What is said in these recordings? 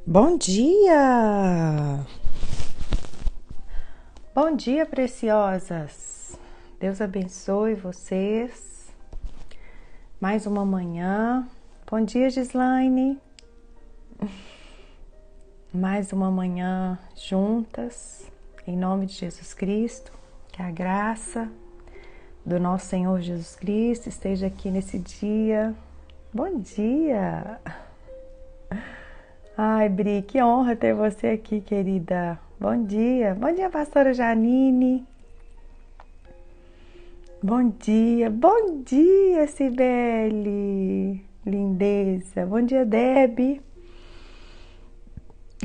Bom dia! Bom dia, preciosas! Deus abençoe vocês. Mais uma manhã. Bom dia, Gislaine. Mais uma manhã juntas, em nome de Jesus Cristo. Que a graça do nosso Senhor Jesus Cristo esteja aqui nesse dia. Bom dia! Ai, Bri, que honra ter você aqui, querida. Bom dia, pastora Janine. Bom dia, Cibele, lindeza. Bom dia, Deb.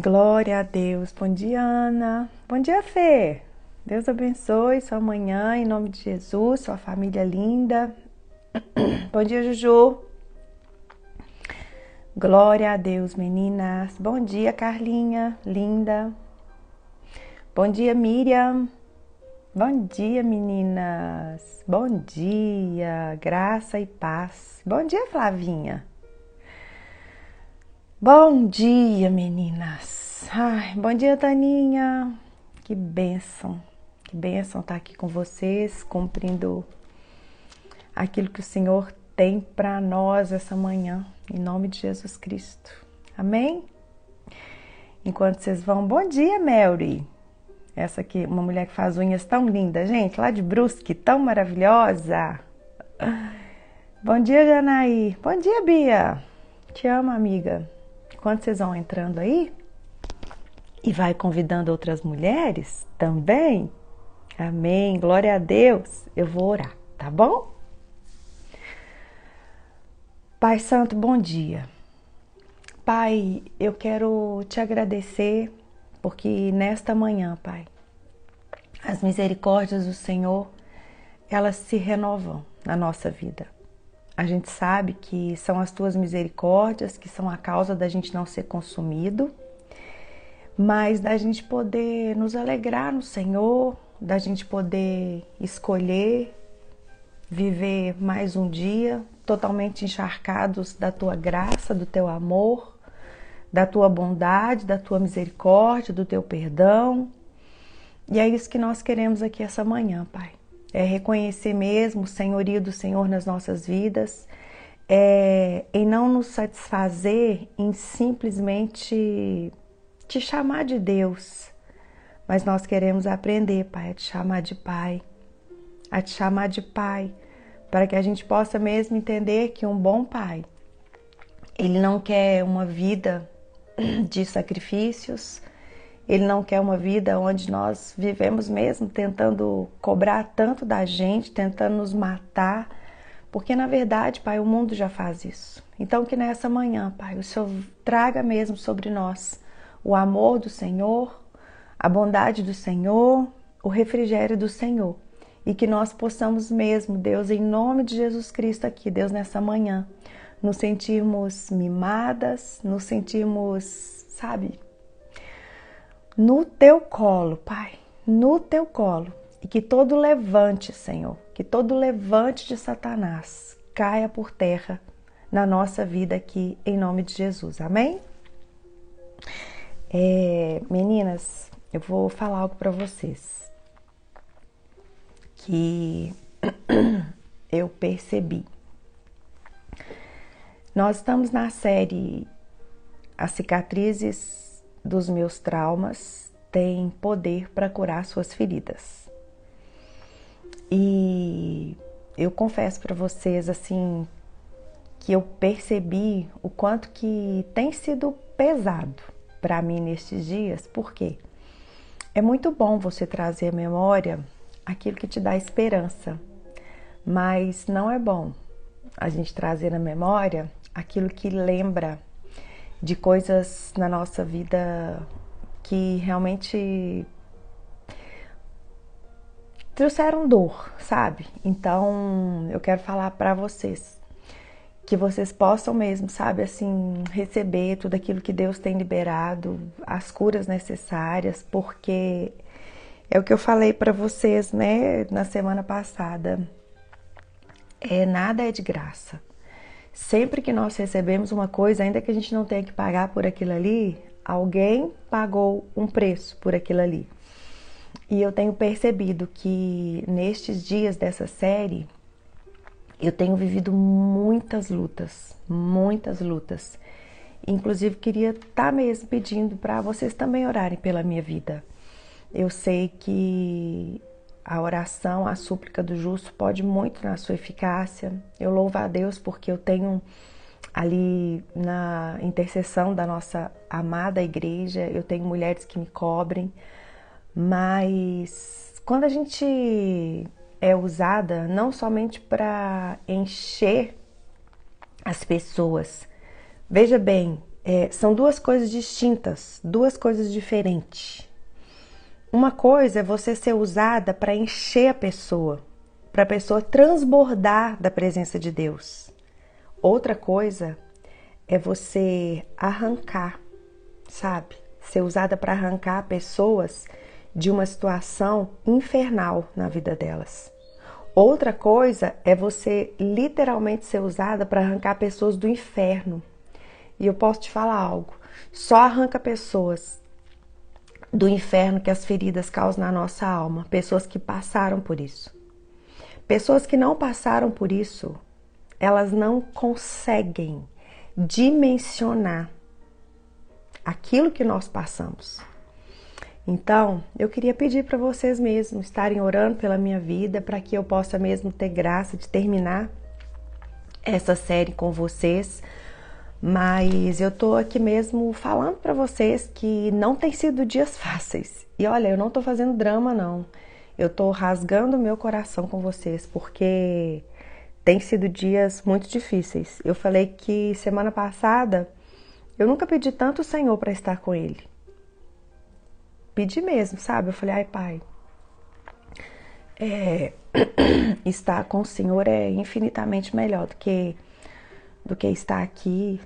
Glória a Deus. Bom dia, Ana. Bom dia, Fê. Deus abençoe sua manhã, em nome de Jesus, sua família linda. Bom dia, Juju. Glória a Deus, meninas. Bom dia, Carlinha, linda. Bom dia, Miriam. Bom dia, meninas. Bom dia, graça e paz. Bom dia, Flavinha. Bom dia, meninas. Ai, bom dia, Taninha. Que bênção estar aqui com vocês, cumprindo aquilo que o Senhor tem para nós essa manhã, em nome de Jesus Cristo. Amém? Enquanto vocês vão, bom dia, Mary. Essa aqui, uma mulher que faz unhas tão linda, gente, lá de Brusque, tão maravilhosa. Bom dia, Janaí. Bom dia, Bia. Te amo, amiga. Enquanto vocês vão entrando aí e vai convidando outras mulheres também, amém, glória a Deus, eu vou orar, tá bom? Pai Santo, bom dia. Pai, eu quero te agradecer porque nesta manhã, Pai, as misericórdias do Senhor, elas se renovam na nossa vida. A gente sabe que são as tuas misericórdias que são a causa da gente não ser consumido, mas da gente poder nos alegrar no Senhor, da gente poder escolher viver mais um dia totalmente encharcados da tua graça, do teu amor, da tua bondade, da tua misericórdia, do teu perdão. E é isso que nós queremos aqui essa manhã, Pai. É reconhecer mesmo o senhorio do Senhor nas nossas vidas, em não nos satisfazer em simplesmente te chamar de Deus, mas nós queremos aprender, Pai, a te chamar de Pai, para que a gente possa mesmo entender que um bom Pai, Ele não quer uma vida de sacrifícios, Ele não quer uma vida onde nós vivemos mesmo tentando cobrar tanto da gente, tentando nos matar, porque na verdade, Pai, o mundo já faz isso. Então que nessa manhã, Pai, o Senhor traga mesmo sobre nós o amor do Senhor, a bondade do Senhor, o refrigério do Senhor. E que nós possamos mesmo, Deus, em nome de Jesus Cristo aqui, Deus, nessa manhã, nos sentirmos mimadas, nos sentirmos, sabe, no teu colo, Pai, no teu colo. E que todo levante, Senhor, que todo levante de Satanás caia por terra na nossa vida aqui, em nome de Jesus. Amém? Meninas, eu vou falar algo para vocês que eu percebi. Nós estamos na série As Cicatrizes dos Meus Traumas Têm Poder para Curar Suas Feridas. E eu confesso para vocês, assim, que eu percebi o quanto que tem sido pesado para mim nestes dias, porque é muito bom você trazer à memória aquilo que te dá esperança, mas não é bom a gente trazer na memória aquilo que lembra de coisas na nossa vida que realmente trouxeram dor, sabe? Então, eu quero falar para vocês que vocês possam mesmo, sabe, assim, receber tudo aquilo que Deus tem liberado, as curas necessárias, porque é o que eu falei para vocês, né, na semana passada. Nada é de graça. Sempre que nós recebemos uma coisa, ainda que a gente não tenha que pagar por aquilo ali, Alguém pagou um preço por aquilo ali. E eu tenho percebido que nestes dias dessa série, eu tenho vivido muitas lutas, muitas lutas. Inclusive, queria estar mesmo pedindo para vocês também orarem pela minha vida. Eu sei que a oração, a súplica do justo pode muito na sua eficácia. Eu louvo a Deus porque eu tenho ali na intercessão da nossa amada igreja, eu tenho mulheres que me cobrem, mas quando a gente é usada não somente para encher as pessoas, veja bem, são duas coisas distintas, duas coisas diferentes. Uma coisa é você ser usada para encher a pessoa, para a pessoa transbordar da presença de Deus. Outra coisa é você arrancar, sabe? Ser usada para arrancar pessoas de uma situação infernal na vida delas. Outra coisa é você literalmente ser usada para arrancar pessoas do inferno. E eu posso te falar algo, só arranca pessoas do inferno que as feridas causam na nossa alma, pessoas que passaram por isso. Pessoas que não passaram por isso, elas não conseguem dimensionar aquilo que nós passamos. Então, eu queria pedir para vocês mesmos estarem orando pela minha vida, para que eu possa mesmo ter graça de terminar essa série com vocês. Mas eu tô aqui mesmo falando para vocês que não tem sido dias fáceis. E olha, eu não tô fazendo drama não. Eu tô rasgando o meu coração com vocês, porque tem sido dias muito difíceis. Eu falei que semana passada eu nunca pedi tanto o Senhor para estar com Ele. Pedi mesmo, sabe? Eu falei, ai Pai, estar com o Senhor é infinitamente melhor do que estar aqui,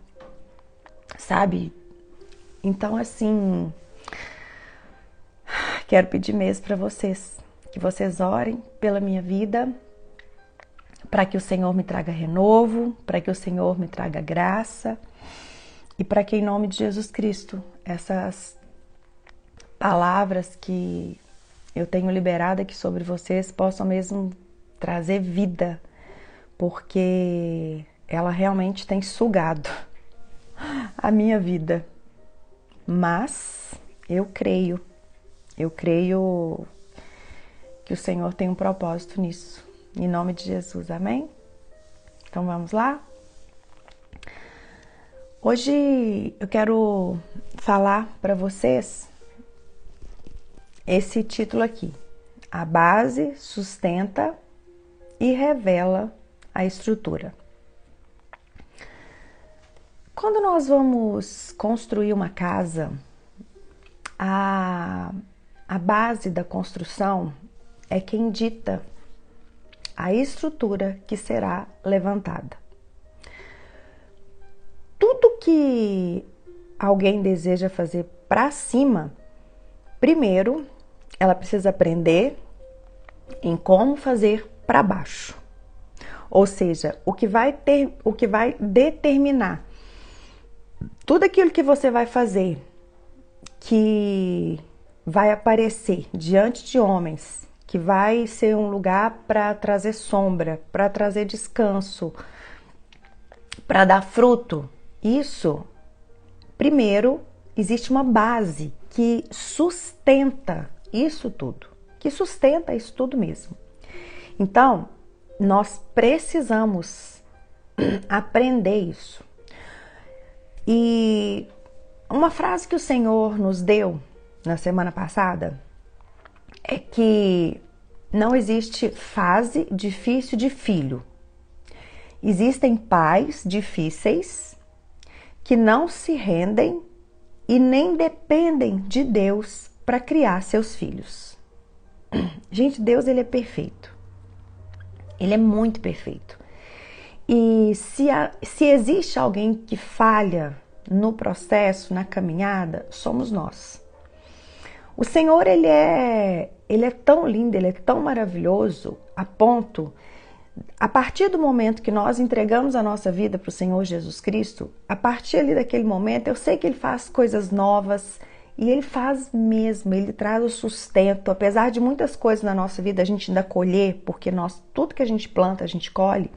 sabe? Então, assim, quero pedir mesmo para vocês, que vocês orem pela minha vida, para que o Senhor me traga renovo, para que o Senhor me traga graça e para que, em nome de Jesus Cristo, essas palavras que eu tenho liberado aqui sobre vocês possam mesmo trazer vida, porque ela realmente tem sugado a minha vida. Mas eu creio que o Senhor tem um propósito nisso. Em nome de Jesus, amém? Então vamos lá? Hoje eu quero falar para vocês esse título aqui: a base sustenta e revela a estrutura. Quando nós vamos construir uma casa, a base da construção é quem dita a estrutura que será levantada. Tudo que alguém deseja fazer para cima, primeiro ela precisa aprender em como fazer para baixo. Ou seja, o que vai determinar tudo aquilo que você vai fazer, que vai aparecer diante de homens, que vai ser um lugar para trazer sombra, para trazer descanso, para dar fruto. Isso, primeiro, existe uma base que sustenta isso tudo, mesmo. Então, nós precisamos aprender isso. E uma frase que o Senhor nos deu na semana passada é que não existe fase difícil de filho. Existem pais difíceis que não se rendem e nem dependem de Deus para criar seus filhos. Gente, Deus, ele é perfeito. Ele é muito perfeito. E se existe alguém que falha no processo, na caminhada, somos nós. O Senhor, ele é tão lindo, ele é tão maravilhoso, a ponto A partir do momento que nós entregamos a nossa vida para o Senhor Jesus Cristo, a partir ali daquele momento, eu sei que Ele faz coisas novas e Ele faz mesmo, Ele traz o sustento. Apesar de muitas coisas na nossa vida a gente ainda colher, porque tudo que a gente planta, a gente colhe.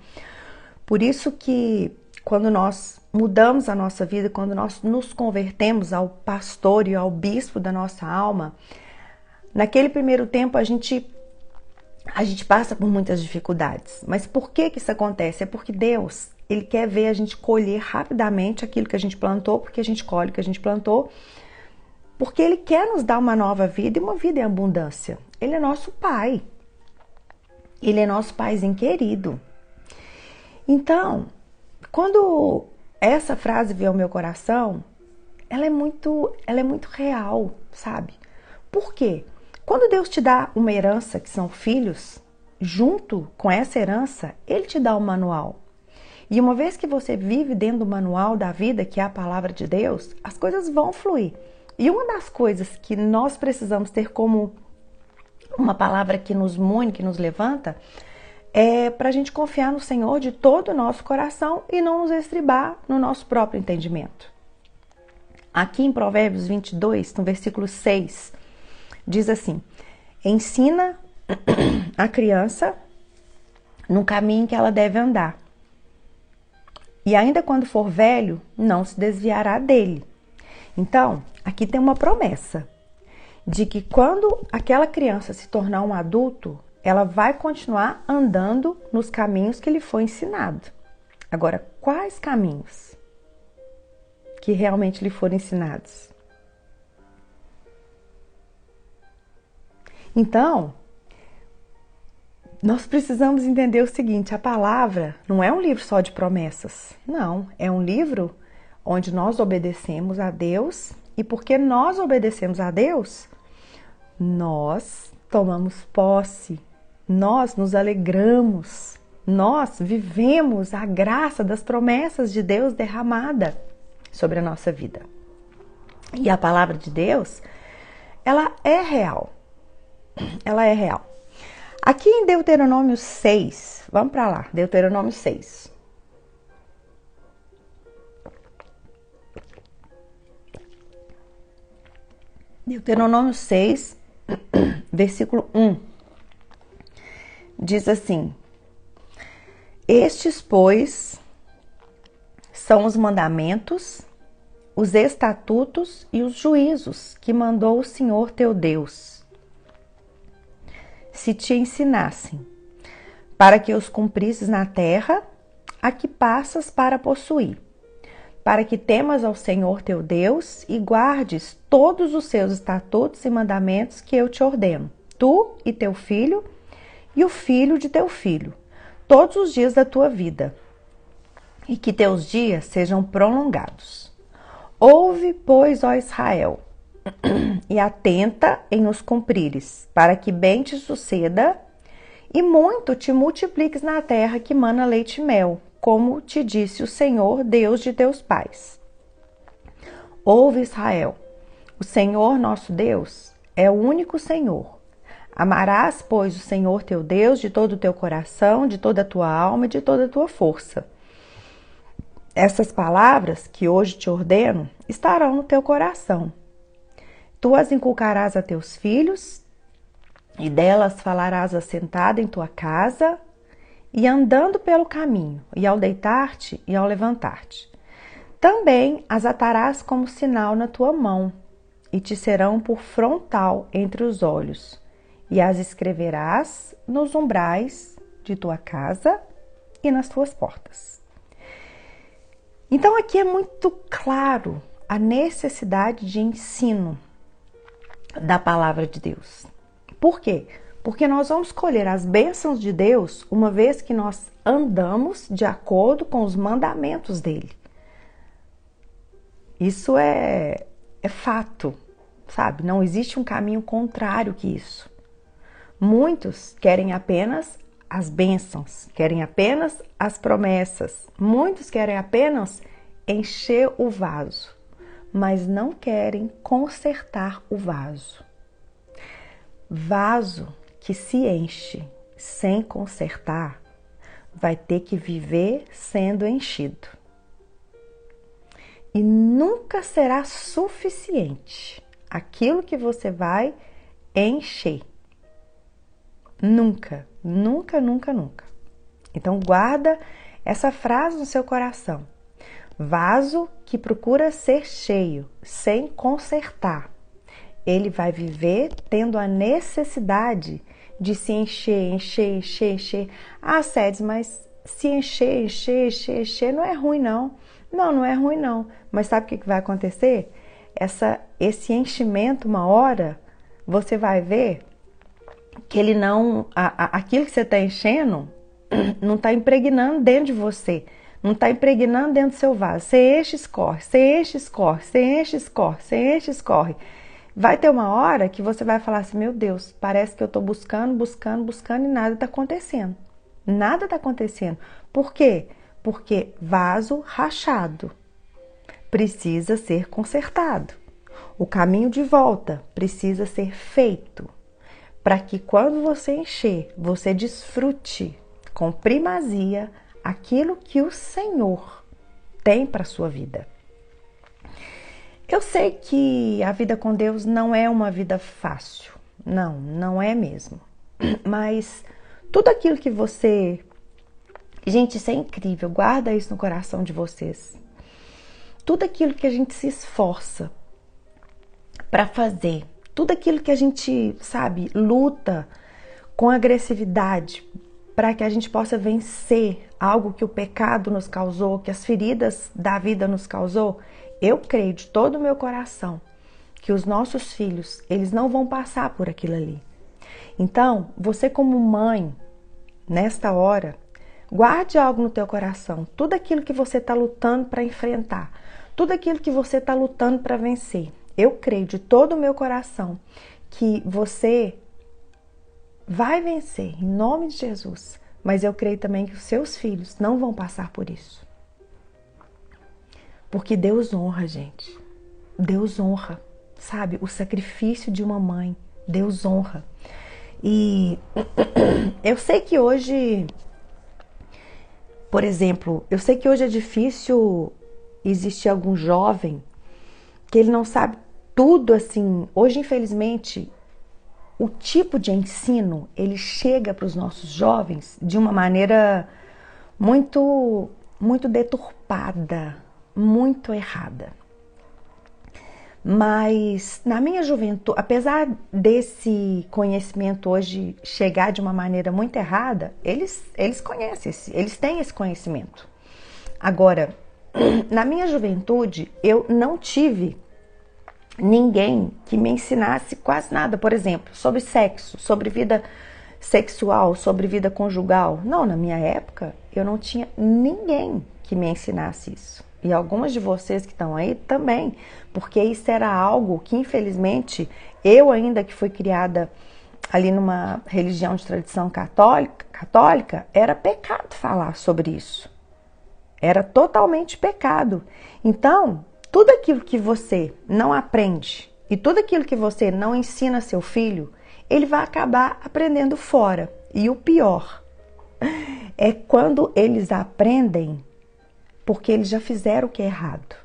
Por isso que quando nós mudamos a nossa vida, quando nós nos convertemos ao pastor e ao bispo da nossa alma, naquele primeiro tempo a gente passa por muitas dificuldades. Mas por que isso acontece? É porque Deus, Ele quer ver a gente colher rapidamente aquilo que a gente plantou, porque a gente colhe o que a gente plantou, porque Ele quer nos dar uma nova vida e uma vida em abundância. Ele é nosso Pai. Ele é nosso Paizinho querido. Então, quando essa frase veio ao meu coração, ela é muito real, sabe? Por quê? Quando Deus te dá uma herança, que são filhos, junto com essa herança, Ele te dá um manual. E uma vez que você vive dentro do manual da vida, que é a palavra de Deus, as coisas vão fluir. E uma das coisas que nós precisamos ter como uma palavra que nos une, que nos levanta, é para a gente confiar no Senhor de todo o nosso coração e não nos estribar no nosso próprio entendimento. Aqui em Provérbios 22, no versículo 6, diz assim: ensina a criança no caminho que ela deve andar, e ainda quando for velho, não se desviará dele. Então, aqui tem uma promessa de que quando aquela criança se tornar um adulto, ela vai continuar andando nos caminhos que lhe foi ensinado. Agora, quais caminhos que realmente lhe foram ensinados? Então, nós precisamos entender o seguinte: a palavra não é um livro só de promessas. Não, é um livro onde nós obedecemos a Deus, e porque nós obedecemos a Deus, nós tomamos posse, nós nos alegramos, nós vivemos a graça das promessas de Deus derramada sobre a nossa vida. E a palavra de Deus, ela é real. Ela é real. Aqui em Deuteronômio 6, vamos para lá, Deuteronômio 6. Deuteronômio 6, versículo 1, diz assim: estes, pois, são os mandamentos, os estatutos e os juízos que mandou o Senhor teu Deus, se te ensinassem, para que os cumprisses na terra a que passas para possuir, para que temas ao Senhor teu Deus e guardes todos os seus estatutos e mandamentos que eu te ordeno, tu e teu filho e o filho de teu filho, todos os dias da tua vida, e que teus dias sejam prolongados. Ouve, pois, ó Israel, e atenta em os cumprires, para que bem te suceda e muito te multipliques na terra que mana leite e mel, como te disse o Senhor, Deus de teus pais. Ouve, Israel, o Senhor nosso Deus é o único Senhor. Amarás, pois, o Senhor teu Deus de todo o teu coração, de toda a tua alma e de toda a tua força. Essas palavras que hoje te ordeno estarão no teu coração. Tu as inculcarás a teus filhos, e delas falarás assentado em tua casa, e andando pelo caminho, e ao deitar-te e ao levantar-te. Também as atarás como sinal na tua mão, e te serão por frontal entre os olhos, e as escreverás nos umbrais de tua casa e nas tuas portas. Então aqui é muito claro a necessidade de ensino da palavra de Deus. Por quê? Porque nós vamos colher as bênçãos de Deus uma vez que nós andamos de acordo com os mandamentos dele. Isso é fato, sabe? Não existe um caminho contrário que isso. Muitos querem apenas as bênçãos, querem apenas as promessas. Muitos querem apenas encher o vaso, mas não querem consertar o vaso. Vaso que se enche sem consertar vai ter que viver sendo enchido. E nunca será suficiente aquilo que você vai encher. Nunca, nunca, nunca, nunca. Então guarda essa frase no seu coração. Vaso que procura ser cheio, sem consertar. Ele vai viver tendo a necessidade de se encher, encher, encher, encher. Ah, Sedes, mas se encher, encher, encher, encher não é ruim não. Não, não é ruim não. Mas sabe o que vai acontecer? Esse enchimento, uma hora, você vai ver que ele não, aquilo que você está enchendo não está impregnando dentro de você, não está impregnando dentro do seu vaso. Você enche, escorre, você enche, escorre, você enche, escorre, você enche, escorre. Vai ter uma hora que você vai falar assim, meu Deus, parece que eu estou buscando, buscando, buscando e nada está acontecendo. Nada está acontecendo. Por quê? Porque vaso rachado precisa ser consertado. O caminho de volta precisa ser feito para que quando você encher, você desfrute com primazia aquilo que o Senhor tem para a sua vida. Eu sei que a vida com Deus não é uma vida fácil. Não, não é mesmo. Mas tudo aquilo que você... Gente, isso é incrível. Guarda isso no coração de vocês. Tudo aquilo que a gente se esforça para fazer, tudo aquilo que a gente, sabe, luta com agressividade para que a gente possa vencer algo que o pecado nos causou, que as feridas da vida nos causou, eu creio de todo o meu coração que os nossos filhos, eles não vão passar por aquilo ali. Então, você como mãe, nesta hora, guarde algo no teu coração, tudo aquilo que você está lutando para enfrentar, tudo aquilo que você está lutando para vencer. Eu creio de todo o meu coração que você vai vencer, em nome de Jesus. Mas eu creio também que os seus filhos não vão passar por isso. Porque Deus honra, gente. Deus honra, sabe? O sacrifício de uma mãe. Deus honra. E eu sei que hoje, por exemplo, eu sei que hoje é difícil existir algum jovem que ele não sabe tudo assim. Hoje, infelizmente, o tipo de ensino, ele chega para os nossos jovens de uma maneira muito, muito deturpada, muito errada. Mas na minha juventude, apesar desse conhecimento hoje chegar de uma maneira muito errada, eles conhecem, eles têm esse conhecimento. Agora, na minha juventude, eu não tive ninguém que me ensinasse quase nada, por exemplo, sobre sexo, sobre vida sexual, sobre vida conjugal. Não, na minha época, eu não tinha ninguém que me ensinasse isso. E algumas de vocês que estão aí também, porque isso era algo que, infelizmente, eu ainda que fui criada ali numa religião de tradição católica, era pecado falar sobre isso. Era totalmente pecado. Então, tudo aquilo que você não aprende e tudo aquilo que você não ensina a seu filho, ele vai acabar aprendendo fora. E o pior é quando eles aprendem porque eles já fizeram o que é errado.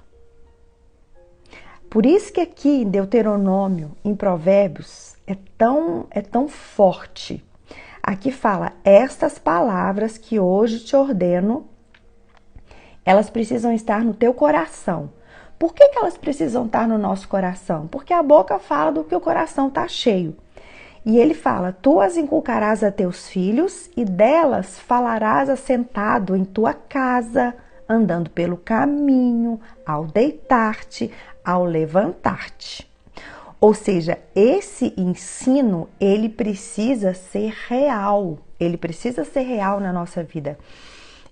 Por isso que aqui em Deuteronômio, em Provérbios, é tão forte. Aqui fala, estas palavras que hoje te ordeno, elas precisam estar no teu coração. Por que elas precisam estar no nosso coração? Porque a boca fala do que o coração está cheio. E ele fala, tu as inculcarás a teus filhos e delas falarás assentado em tua casa, andando pelo caminho, ao deitar-te, ao levantar-te. Ou seja, esse ensino, ele precisa ser real. Ele precisa ser real na nossa vida.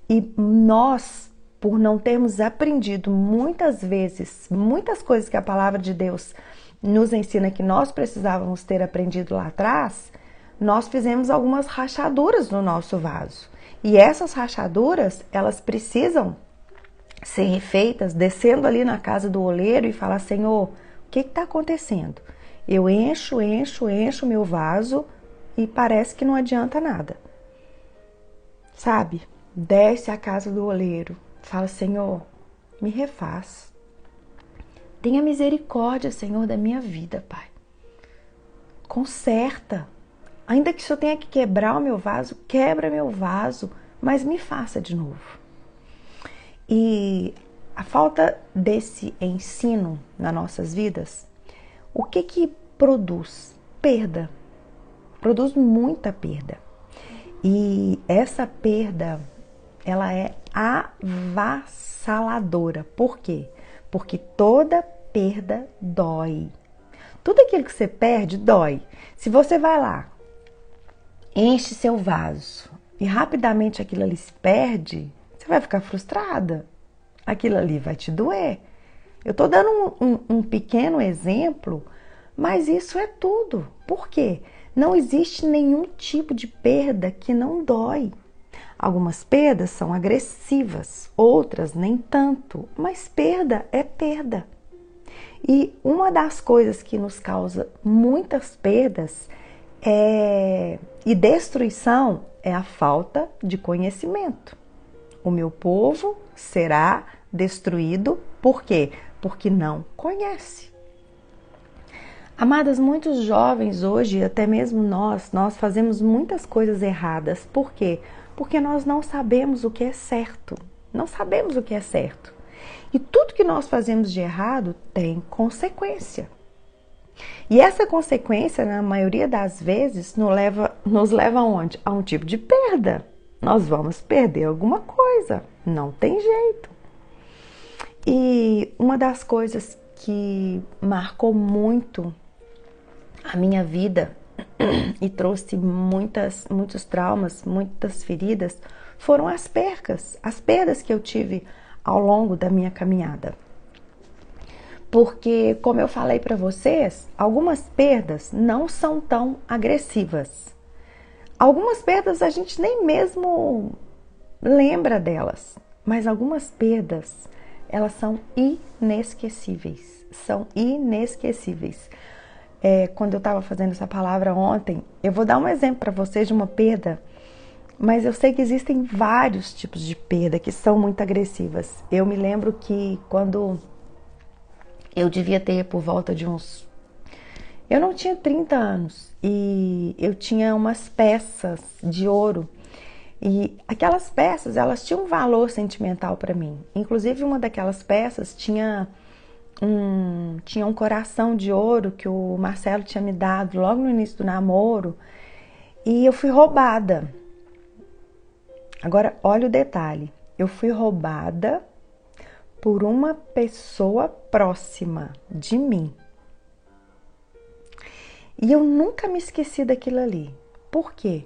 E nós, por não termos aprendido muitas vezes, muitas coisas que a palavra de Deus nos ensina que nós precisávamos ter aprendido lá atrás, nós fizemos algumas rachaduras no nosso vaso. E essas rachaduras, elas precisam ser refeitas, descendo ali na casa do oleiro e falar, Senhor, o que está acontecendo? Eu encho meu vaso e parece que não adianta nada. Sabe? desce à casa do oleiro, fala: Senhor, me refaz. Tenha misericórdia, Senhor, da minha vida, Pai. Conserta. Ainda que o Senhor tenha que quebrar o meu vaso, quebra meu vaso, mas me faça de novo. E a falta desse ensino nas nossas vidas, o que produz? Perda. Produz muita perda. E essa perda, ela é avassaladora. Por quê? Porque toda perda dói. Tudo aquilo que você perde dói. Se você vai lá, enche seu vaso e rapidamente aquilo ali se perde, você vai ficar frustrada. Aquilo ali vai te doer. Eu estou dando um pequeno exemplo, mas isso é tudo. Por quê? Não existe nenhum tipo de perda que não dói. Algumas perdas são agressivas, outras nem tanto, mas perda é perda. E uma das coisas que nos causa muitas perdas e destruição é a falta de conhecimento. O meu povo será destruído, por quê? Porque não conhece. Amadas, muitos jovens hoje, até mesmo nós fazemos muitas coisas erradas. Por quê? Porque nós não sabemos o que é certo. Não sabemos o que é certo. E tudo que nós fazemos de errado tem consequência. E essa consequência, na maioria das vezes, nos leva aonde? A um tipo de perda. Nós vamos perder alguma coisa. Não tem jeito. E uma das coisas que marcou muito a minha vida e trouxe muitos traumas, muitas feridas, foram as perdas que eu tive ao longo da minha caminhada. Porque, como eu falei para vocês, algumas perdas não são tão agressivas. Algumas perdas a gente nem mesmo lembra delas, mas algumas perdas, elas são inesquecíveis. São inesquecíveis. Quando eu estava fazendo essa palavra ontem, eu vou dar um exemplo para vocês de uma perda, mas eu sei que existem vários tipos de perda que são muito agressivas. Eu me lembro que quando eu devia ter por volta de uns... Eu não tinha 30 anos e eu tinha umas peças de ouro. E aquelas peças, elas tinham um valor sentimental para mim. Inclusive, uma daquelas peças tinha um coração de ouro que o Marcelo tinha me dado logo no início do namoro. E eu fui roubada. Agora, olha o detalhe. Eu fui roubada por uma pessoa próxima de mim. E eu nunca me esqueci daquilo ali. Por quê?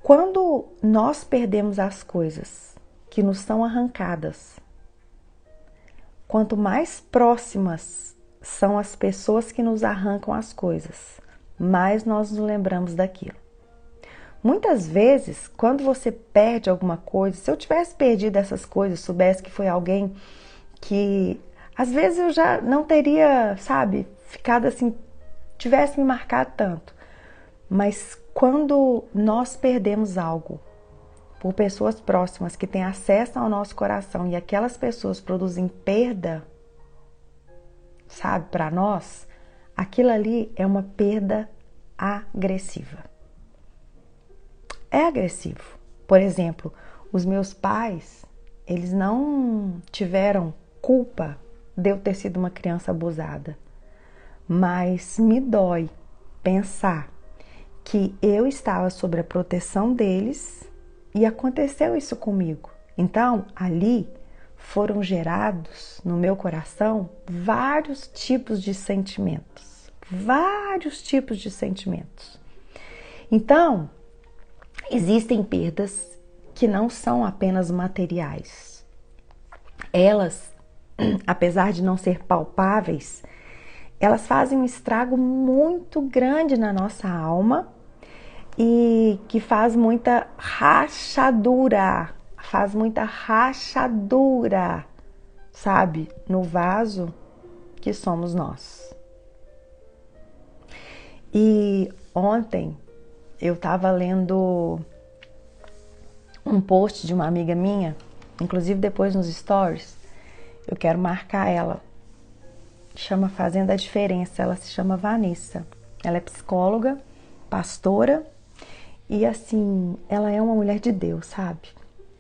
Quando nós perdemos as coisas que nos são arrancadas, quanto mais próximas são as pessoas que nos arrancam as coisas, mais nós nos lembramos daquilo. Muitas vezes, quando você perde alguma coisa, se eu tivesse perdido essas coisas, soubesse que foi alguém que, às vezes eu já não teria, sabe, ficado assim, tivesse me marcado tanto. Mas quando nós perdemos algo por pessoas próximas que têm acesso ao nosso coração e aquelas pessoas produzem perda, sabe, para nós, aquilo ali é uma perda agressiva. É agressivo. Por exemplo, os meus pais, eles não tiveram culpa de eu ter sido uma criança abusada, mas me dói pensar que eu estava sob a proteção deles e aconteceu isso comigo. Então, ali foram gerados no meu coração vários tipos de sentimentos. Vários tipos de sentimentos. Então, existem perdas que não são apenas materiais. Elas, apesar de não ser palpáveis, elas fazem um estrago muito grande na nossa alma e que faz muita rachadura, sabe, no vaso que somos nós. E ontem eu estava lendo um post de uma amiga minha, inclusive depois nos stories, eu quero marcar ela. Chama Fazendo a Diferença, ela se chama Vanessa. Ela é psicóloga, pastora e assim, ela é uma mulher de Deus, sabe?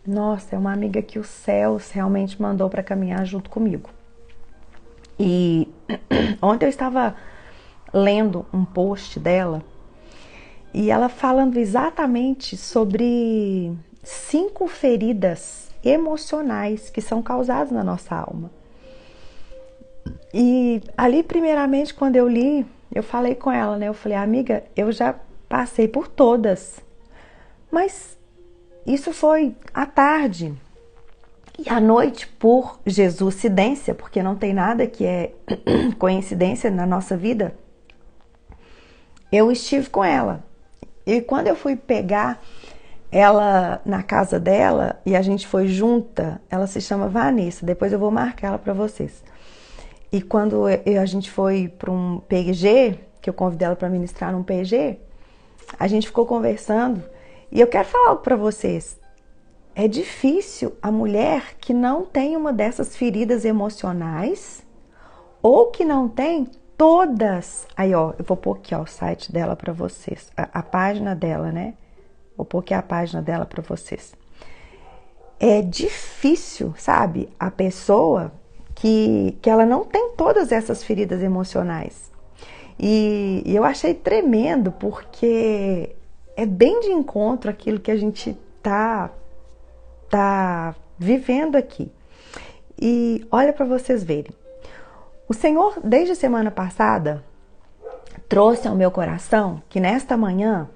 Nossa, é uma amiga que os céus realmente mandou para caminhar junto comigo. E ontem eu estava lendo um post dela e ela falando exatamente sobre 5 feridas emocionais que são causadas na nossa alma. E ali, primeiramente, quando eu li, eu falei com ela, né? Eu falei, amiga, eu já passei por todas, mas isso foi à tarde. E à noite, por Jesuscidência, porque não tem nada que é coincidência na nossa vida, eu estive com ela. E quando eu fui pegar ela na casa dela e a gente foi junta, ela se chama Vanessa, depois eu vou marcar ela para vocês. E quando a gente foi para um PG, que eu convidei ela para ministrar num PG, a gente ficou conversando e eu quero falar algo para vocês. É difícil a mulher que não tem uma dessas feridas emocionais ou que não tem todas. Aí, ó, eu vou pôr aqui, ó, o site dela para vocês, a página dela, né? Vou pôr aqui a página dela para vocês. É difícil, sabe? A pessoa que ela não tem todas essas feridas emocionais. E eu achei tremendo, porque é bem de encontro aquilo que a gente tá vivendo aqui. E olha para vocês verem. O Senhor, desde a semana passada, trouxe ao meu coração que nesta manhã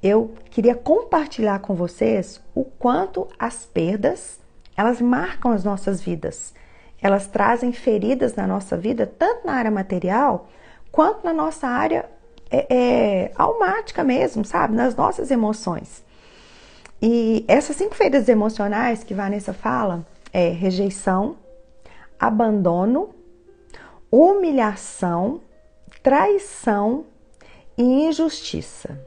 eu queria compartilhar com vocês o quanto as perdas, elas marcam as nossas vidas. Elas trazem feridas na nossa vida, tanto na área material, quanto na nossa área almática mesmo, sabe? Nas nossas emoções. E essas 5 feridas emocionais que Vanessa fala é rejeição, abandono, humilhação, traição e injustiça.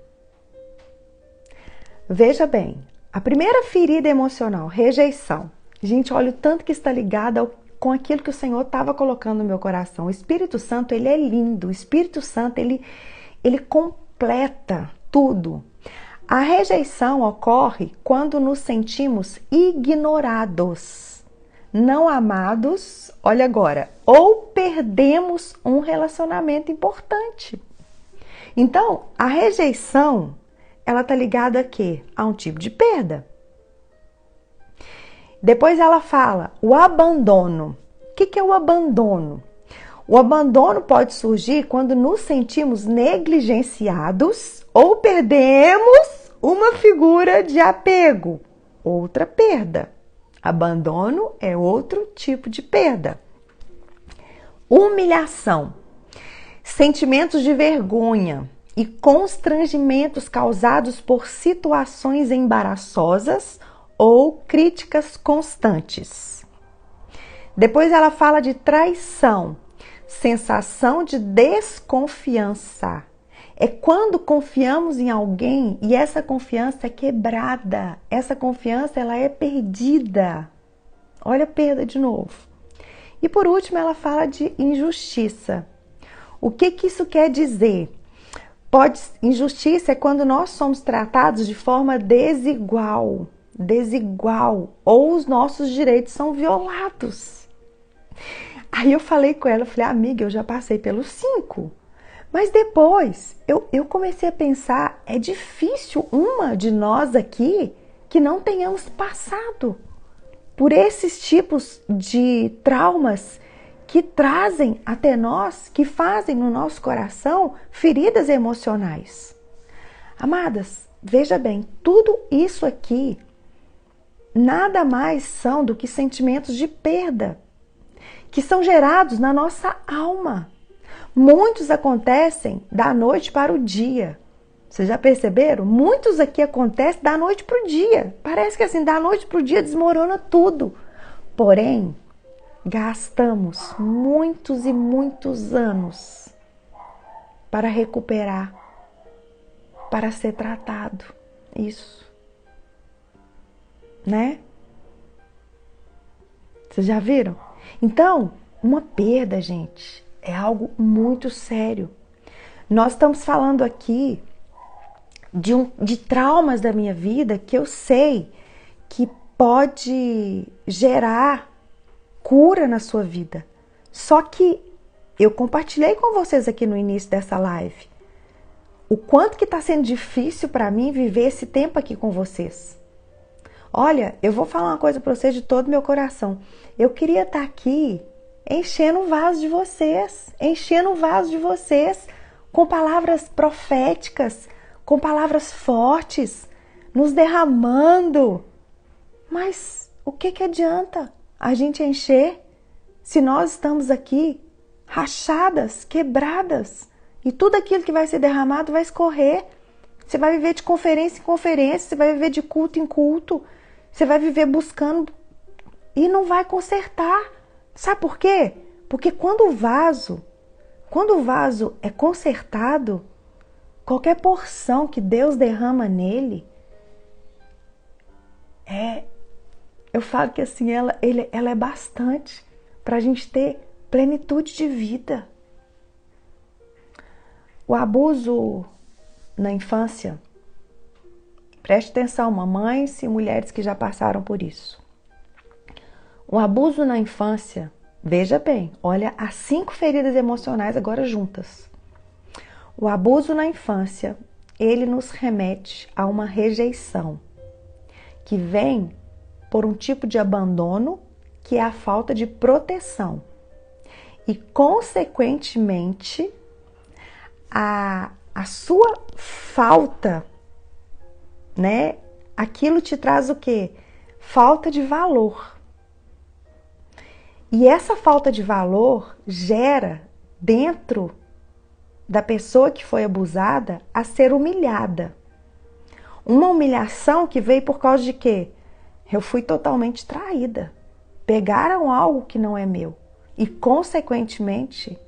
Veja bem, a primeira ferida emocional, rejeição. Gente, olha o tanto que está ligada com aquilo que o Senhor estava colocando no meu coração. O Espírito Santo, ele é lindo. O Espírito Santo, ele completa tudo. A rejeição ocorre quando nos sentimos ignorados, não amados, olha agora, ou perdemos um relacionamento importante. Então, a rejeição, ela tá ligada a quê? A um tipo de perda. Depois ela fala o abandono. O que é o abandono? O abandono pode surgir quando nos sentimos negligenciados ou perdemos uma figura de apego. Outra perda. Abandono é outro tipo de perda. Humilhação. Sentimentos de vergonha e constrangimentos causados por situações embaraçosas ou críticas constantes. Depois ela fala de traição, sensação de desconfiança. É quando confiamos em alguém e essa confiança é quebrada, essa confiança ela é perdida. Olha a perda de novo. E por último ela fala de injustiça. O que isso quer dizer? Injustiça é quando nós somos tratados de forma desigual, ou os nossos direitos são violados. Aí eu falei com ela, amiga, eu já passei pelos 5. Mas depois eu comecei a pensar, é difícil uma de nós aqui que não tenhamos passado por esses tipos de traumas que trazem até nós, que fazem no nosso coração feridas emocionais. Amadas, veja bem, tudo isso aqui nada mais são do que sentimentos de perda, que são gerados na nossa alma. Muitos acontecem da noite para o dia. Vocês já perceberam? Muitos aqui acontecem da noite para o dia. Parece que assim, da noite para o dia desmorona tudo. Porém, gastamos muitos e muitos anos para recuperar, para ser tratado. Isso. né? Vocês já viram? Então, uma perda, gente, é algo muito sério. Nós estamos falando aqui de traumas da minha vida que eu sei que pode gerar cura na sua vida. Só que eu compartilhei com vocês aqui no início dessa live o quanto que está sendo difícil para mim viver esse tempo aqui com vocês. Olha, eu vou falar uma coisa para vocês de todo meu coração. Eu queria estar aqui enchendo o vaso de vocês, com palavras proféticas, com palavras fortes, nos derramando. Mas o que adianta a gente encher se nós estamos aqui rachadas, quebradas, e tudo aquilo que vai ser derramado vai escorrer? Você vai viver de conferência em conferência, você vai viver de culto em culto, você vai viver buscando e não vai consertar. Sabe por quê? Porque quando o vaso é consertado, qualquer porção que Deus derrama nele, eu falo que assim, ela é bastante para a gente ter plenitude de vida. O abuso na infância, preste atenção, mamães e mulheres que já passaram por isso. O abuso na infância, veja bem, olha as 5 feridas emocionais agora juntas. O abuso na infância, ele nos remete a uma rejeição que vem por um tipo de abandono, que é a falta de proteção. E, consequentemente, a sua falta, né? Aquilo te traz o quê? Falta de valor. E essa falta de valor gera dentro da pessoa que foi abusada a ser humilhada. Uma humilhação que veio por causa de quê? Eu fui totalmente traída. Pegaram algo que não é meu. E, consequentemente,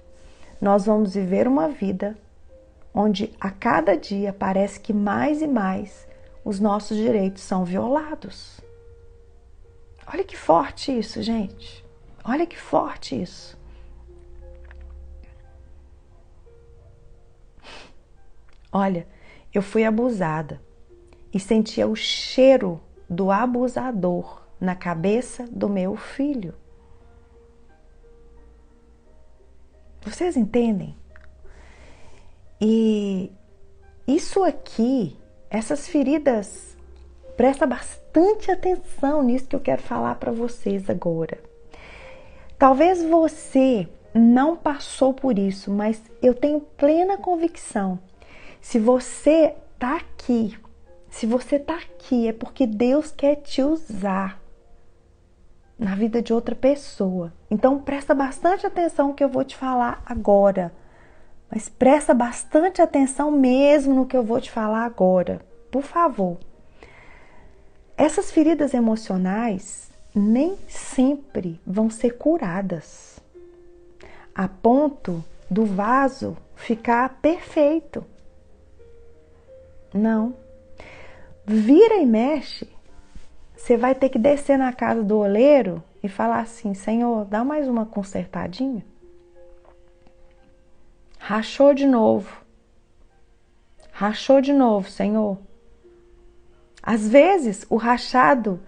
nós vamos viver uma vida onde a cada dia parece que mais e mais os nossos direitos são violados. Olha que forte isso, gente. Olha que forte isso. Olha, eu fui abusada e sentia o cheiro do abusador na cabeça do meu filho. Vocês entendem? E isso aqui, essas feridas, presta bastante atenção nisso que eu quero falar para vocês agora. Talvez você não passou por isso, mas eu tenho plena convicção. Se você tá aqui, é porque Deus quer te usar na vida de outra pessoa. Então presta bastante atenção no que eu vou te falar agora. Mas presta bastante atenção mesmo no que eu vou te falar agora. Por favor. Essas feridas emocionais nem sempre vão ser curadas a ponto do vaso ficar perfeito. Não. Vira e mexe, você vai ter que descer na casa do oleiro e falar assim: Senhor, dá mais uma consertadinha. Rachou de novo, Senhor. Às vezes, o rachado,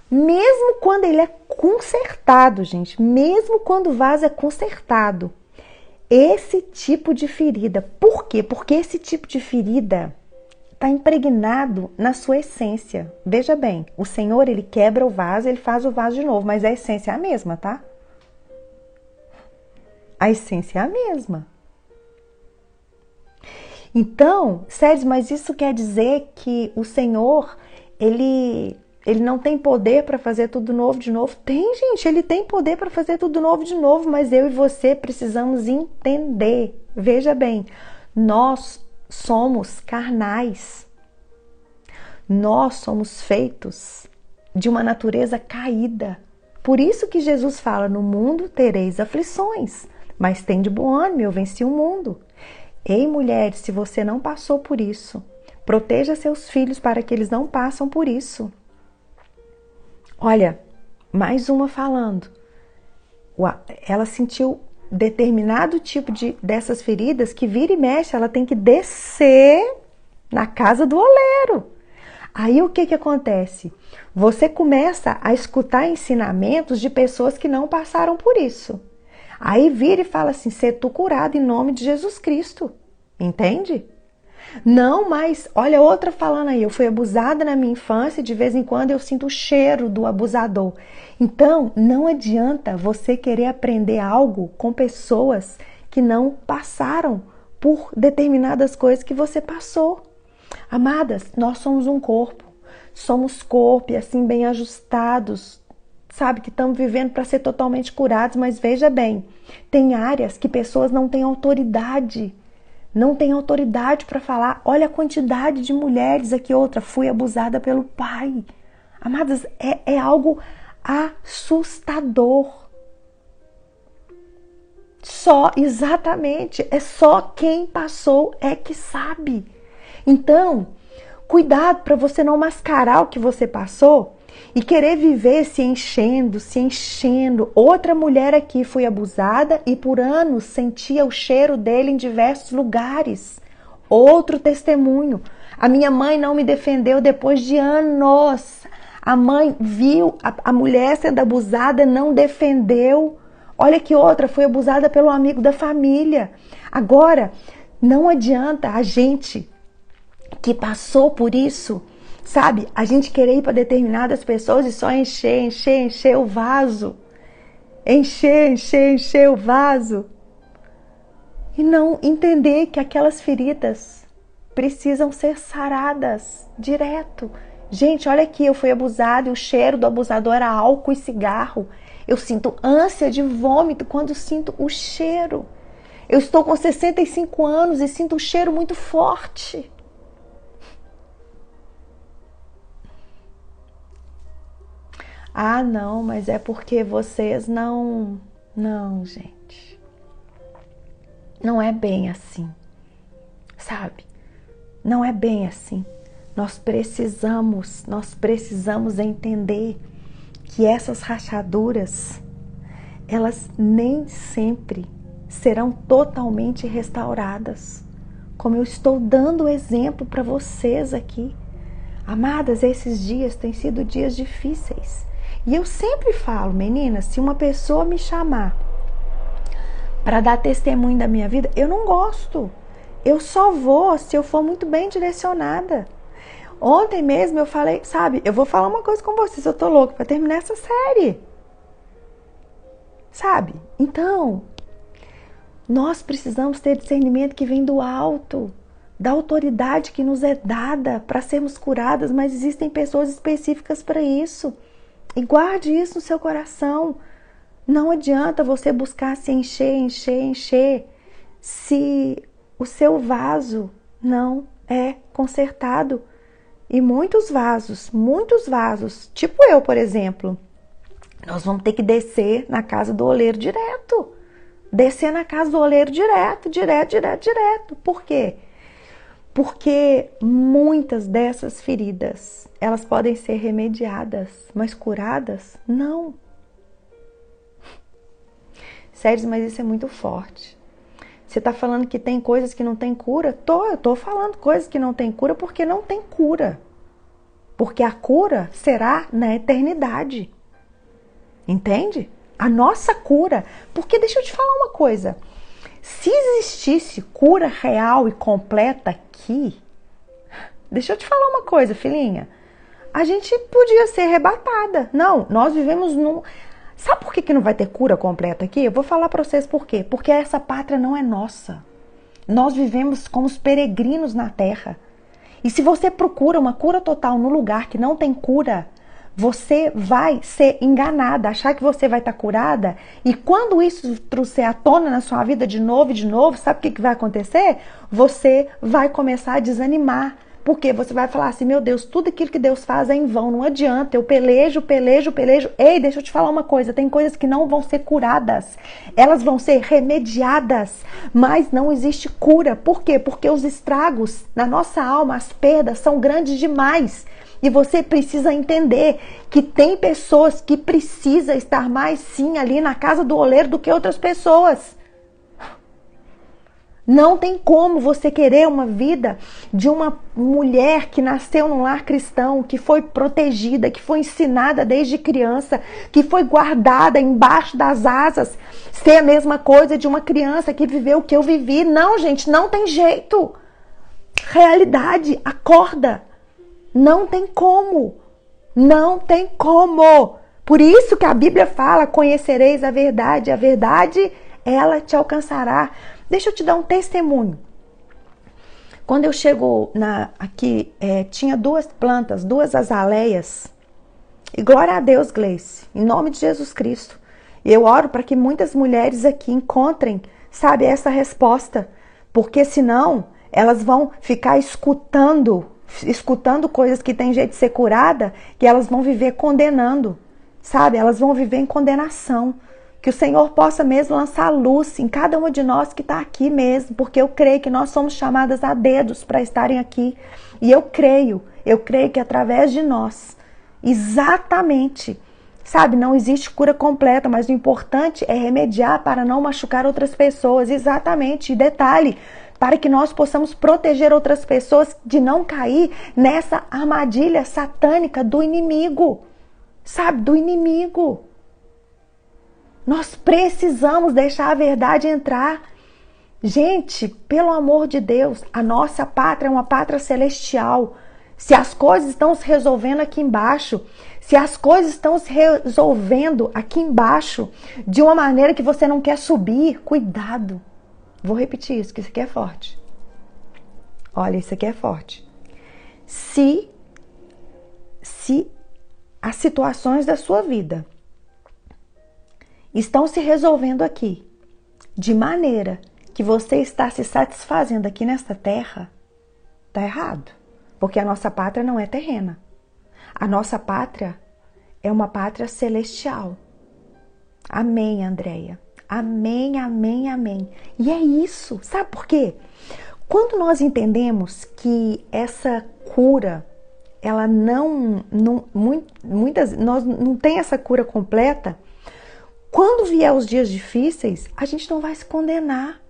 mesmo quando ele é consertado, gente, mesmo quando o vaso é consertado, esse tipo de ferida, por quê? Porque esse tipo de ferida está impregnado na sua essência. Veja bem, o Senhor, ele quebra o vaso, ele faz o vaso de novo, mas a essência é a mesma, tá? A essência é a mesma. Então, Sérgio, mas isso quer dizer que o Senhor, ele não tem poder para fazer tudo novo de novo? Tem, gente, ele tem poder para fazer tudo novo de novo, mas eu e você precisamos entender. Veja bem, nós somos carnais. Nós somos feitos de uma natureza caída. Por isso que Jesus fala: no mundo tereis aflições, mas tende bom ânimo, eu venci o mundo. Ei, mulheres, se você não passou por isso, proteja seus filhos para que eles não passem por isso. Olha, mais uma falando. Ela sentiu determinado tipo dessas feridas que vira e mexe, ela tem que descer na casa do oleiro. Aí o que acontece? Você começa a escutar ensinamentos de pessoas que não passaram por isso. Aí vira e fala assim, ser tu curado em nome de Jesus Cristo. Entende? Não, mas olha outra falando aí, eu fui abusada na minha infância e de vez em quando eu sinto o cheiro do abusador. Então, não adianta você querer aprender algo com pessoas que não passaram por determinadas coisas que você passou. Amadas, nós somos um corpo. Somos corpo e assim bem ajustados, sabe, que estamos vivendo para ser totalmente curados, mas veja bem, tem áreas que pessoas não têm autoridade. Não tem autoridade para falar. Olha a quantidade de mulheres aqui, outra, fui abusada pelo pai. Amadas, é algo assustador. Exatamente, é só quem passou é que sabe. Então, cuidado para você não mascarar o que você passou e querer viver se enchendo. Outra mulher aqui foi abusada e por anos sentia o cheiro dele em diversos lugares. Outro testemunho. A minha mãe não me defendeu depois de anos. A mãe viu a mulher sendo abusada, não defendeu. Olha que outra foi abusada pelo amigo da família. Agora, não adianta a gente que passou por isso, sabe? A gente querer ir para determinadas pessoas e só encher o vaso. Encher o vaso. E não entender que aquelas feridas precisam ser saradas direto. Gente, olha aqui, eu fui abusada e o cheiro do abusador era álcool e cigarro. Eu sinto ânsia de vômito quando sinto o cheiro. Eu estou com 65 anos e sinto o cheiro muito forte. Ah, não, mas é porque vocês não... Não, gente. Não é bem assim, sabe? Não é bem assim. Nós precisamos entender que essas rachaduras, elas nem sempre serão totalmente restauradas. Como eu estou dando exemplo para vocês aqui. Amadas, esses dias têm sido dias difíceis. E eu sempre falo, meninas, se uma pessoa me chamar para dar testemunho da minha vida, eu não gosto. Eu só vou se eu for muito bem direcionada. Ontem mesmo eu falei, sabe, eu vou falar uma coisa com vocês, eu tô louca para terminar essa série. Sabe? Então, nós precisamos ter discernimento que vem do alto, da autoridade que nos é dada para sermos curadas, mas existem pessoas específicas para isso. E guarde isso no seu coração. Não adianta você buscar se encher, se o seu vaso não é consertado. E muitos vasos, tipo eu, por exemplo, nós vamos ter que descer na casa do oleiro direto. Descer na casa do oleiro direto. Por quê? Porque muitas dessas feridas, elas podem ser remediadas, mas curadas? Não. Sério, mas isso é muito forte. Você está falando que tem coisas que não tem cura? Eu tô falando coisas que não tem cura porque não tem cura. Porque a cura será na eternidade. Entende? A nossa cura. Porque deixa eu te falar uma coisa. Se existisse cura real e completa aqui, deixa eu te falar uma coisa, filhinha. A gente podia ser arrebatada. Não, nós vivemos num... Sabe por que não vai ter cura completa aqui? Eu vou falar para vocês por quê. Porque essa pátria não é nossa. Nós vivemos como os peregrinos na terra. E se você procura uma cura total no lugar que não tem cura, você vai ser enganada, achar que você vai estar curada. E quando isso trouxer à tona na sua vida de novo, sabe o que vai acontecer? Você vai começar a desanimar. Porque você vai falar assim, meu Deus, tudo aquilo que Deus faz é em vão, não adianta, eu pelejo. Ei, deixa eu te falar uma coisa, tem coisas que não vão ser curadas, elas vão ser remediadas, mas não existe cura. Por quê? Porque os estragos na nossa alma, as perdas são grandes demais. E você precisa entender que tem pessoas que precisam estar mais sim ali na casa do oleiro do que outras pessoas. Não tem como você querer uma vida de uma mulher que nasceu num lar cristão, que foi protegida, que foi ensinada desde criança, que foi guardada embaixo das asas, ser a mesma coisa de uma criança que viveu o que eu vivi. Não, gente, não tem jeito. Realidade, acorda. Não tem como. Não tem como. Por isso que a Bíblia fala, conhecereis a verdade ela te alcançará. Deixa eu te dar um testemunho. Quando eu chego aqui, tinha 2 plantas, 2 azaleias. E glória a Deus, Gleice, em nome de Jesus Cristo. E eu oro para que muitas mulheres aqui encontrem, sabe, essa resposta. Porque senão elas vão ficar escutando coisas que tem jeito de ser curada, que elas vão viver condenando, sabe? Elas vão viver em condenação. Que o Senhor possa mesmo lançar luz em cada uma de nós que está aqui mesmo, porque eu creio que nós somos chamadas a dedos para estarem aqui. E eu creio que através de nós, exatamente, sabe, não existe cura completa, mas o importante é remediar para não machucar outras pessoas, exatamente, e detalhe, para que nós possamos proteger outras pessoas de não cair nessa armadilha satânica do inimigo, sabe, do inimigo. Nós precisamos deixar a verdade entrar. Gente, pelo amor de Deus, a nossa pátria é uma pátria celestial. Se as coisas estão se resolvendo aqui embaixo, se as coisas estão se resolvendo aqui embaixo de uma maneira que você não quer subir, cuidado. Vou repetir isso, que isso aqui é forte. Olha, isso aqui é forte. Se as situações da sua vida estão se resolvendo aqui de maneira que você está se satisfazendo aqui nesta terra, tá errado. Porque a nossa pátria não é terrena. A nossa pátria é uma pátria celestial. Amém, Andréia. Amém, amém, amém. E é isso. Sabe por quê? Quando nós entendemos que essa cura, ela nós não tem essa cura completa, quando vier os dias difíceis, a gente não vai se condenar.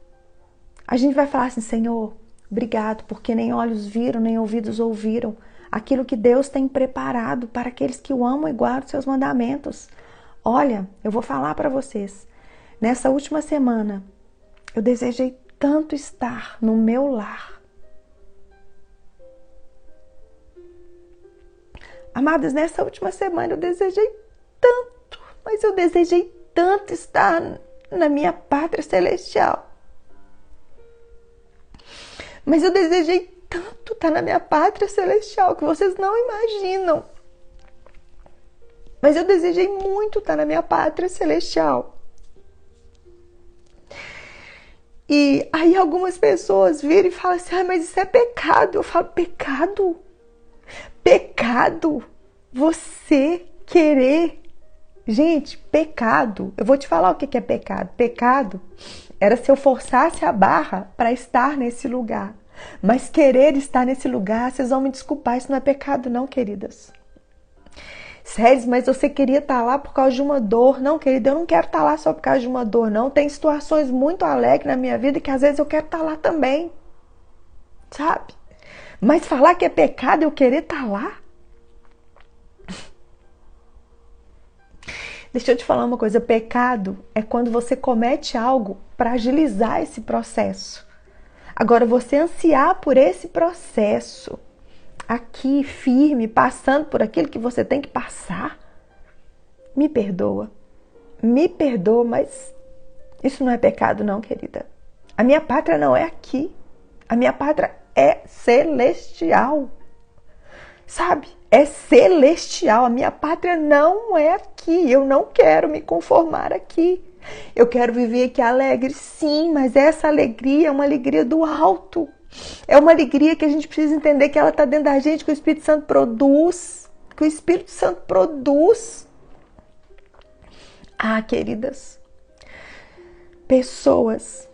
A gente vai falar assim, Senhor, obrigado, porque nem olhos viram, nem ouvidos ouviram aquilo que Deus tem preparado para aqueles que o amam e guardam seus mandamentos. Olha, eu vou falar para vocês. Nessa última semana, eu desejei tanto estar no meu lar. Amadas, nessa última semana eu desejei tanto, mas eu desejei tanto estar na minha pátria celestial. Mas eu desejei tanto estar na minha pátria celestial que vocês não imaginam. Mas eu desejei muito estar na minha pátria celestial. E aí algumas pessoas viram e falam assim, mas isso é pecado. Eu falo, pecado? Pecado? Você querer... Gente, pecado, eu vou te falar o que é pecado. Pecado era se eu forçasse a barra para estar nesse lugar. Mas querer estar nesse lugar, vocês vão me desculpar, isso não é pecado não, queridas. Sério, mas você queria estar lá por causa de uma dor. Não, querida, eu não quero estar lá só por causa de uma dor, não. Tem situações muito alegres na minha vida que às vezes eu quero estar lá também. Sabe? Mas falar que é pecado eu querer estar lá? Deixa eu te falar uma coisa, pecado é quando você comete algo para agilizar esse processo. Agora, você ansiar por esse processo, aqui, firme, passando por aquilo que você tem que passar, me perdoa, mas isso não é pecado não, querida. A minha pátria não é aqui, a minha pátria é celestial. Sabe? É celestial. A minha pátria não é aqui. Eu não quero me conformar aqui. Eu quero viver aqui alegre, sim, mas essa alegria é uma alegria do alto. É uma alegria que a gente precisa entender que ela está dentro da gente, que o Espírito Santo produz. Que o Espírito Santo produz. Ah, queridas, pessoas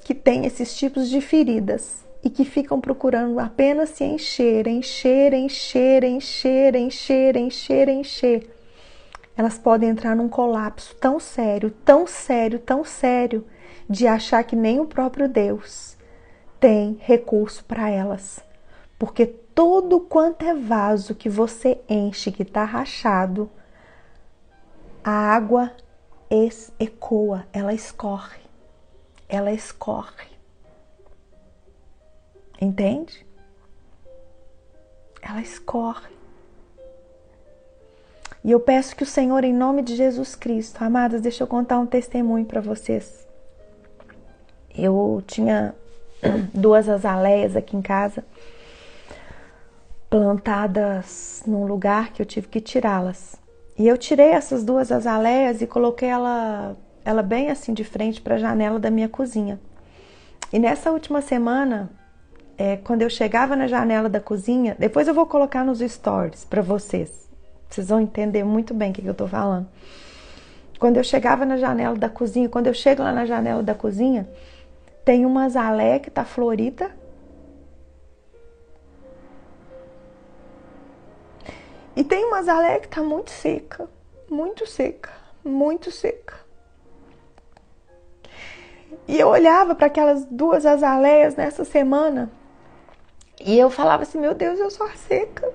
que têm esses tipos de feridas e que ficam procurando apenas se encher, encher, encher, encher, encher, encher, encher, elas podem entrar num colapso tão sério, tão sério, tão sério, de achar que nem o próprio Deus tem recurso para elas. Porque todo quanto é vaso que você enche, que está rachado, a água ecoa, ela escorre. Ela escorre. Entende? Ela escorre. E eu peço que o Senhor, em nome de Jesus Cristo, amadas, deixa eu contar um testemunho para vocês. Eu tinha 2 azaleias aqui em casa, plantadas num lugar que eu tive que tirá-las. E eu tirei essas 2 azaleias e coloquei ela bem assim de frente para a janela da minha cozinha. E nessa última semana, quando eu chegava na janela da cozinha, depois eu vou colocar nos stories para vocês. Vocês vão entender muito bem o que eu tô falando. Quando eu chegava na janela da cozinha, quando eu chego lá na janela da cozinha, tem uma azaleia que tá florida. E tem uma azaleia que tá muito seca, muito seca, muito seca. E eu olhava para aquelas 2 azaleias nessa semana e eu falava assim, meu Deus, eu sou a seca.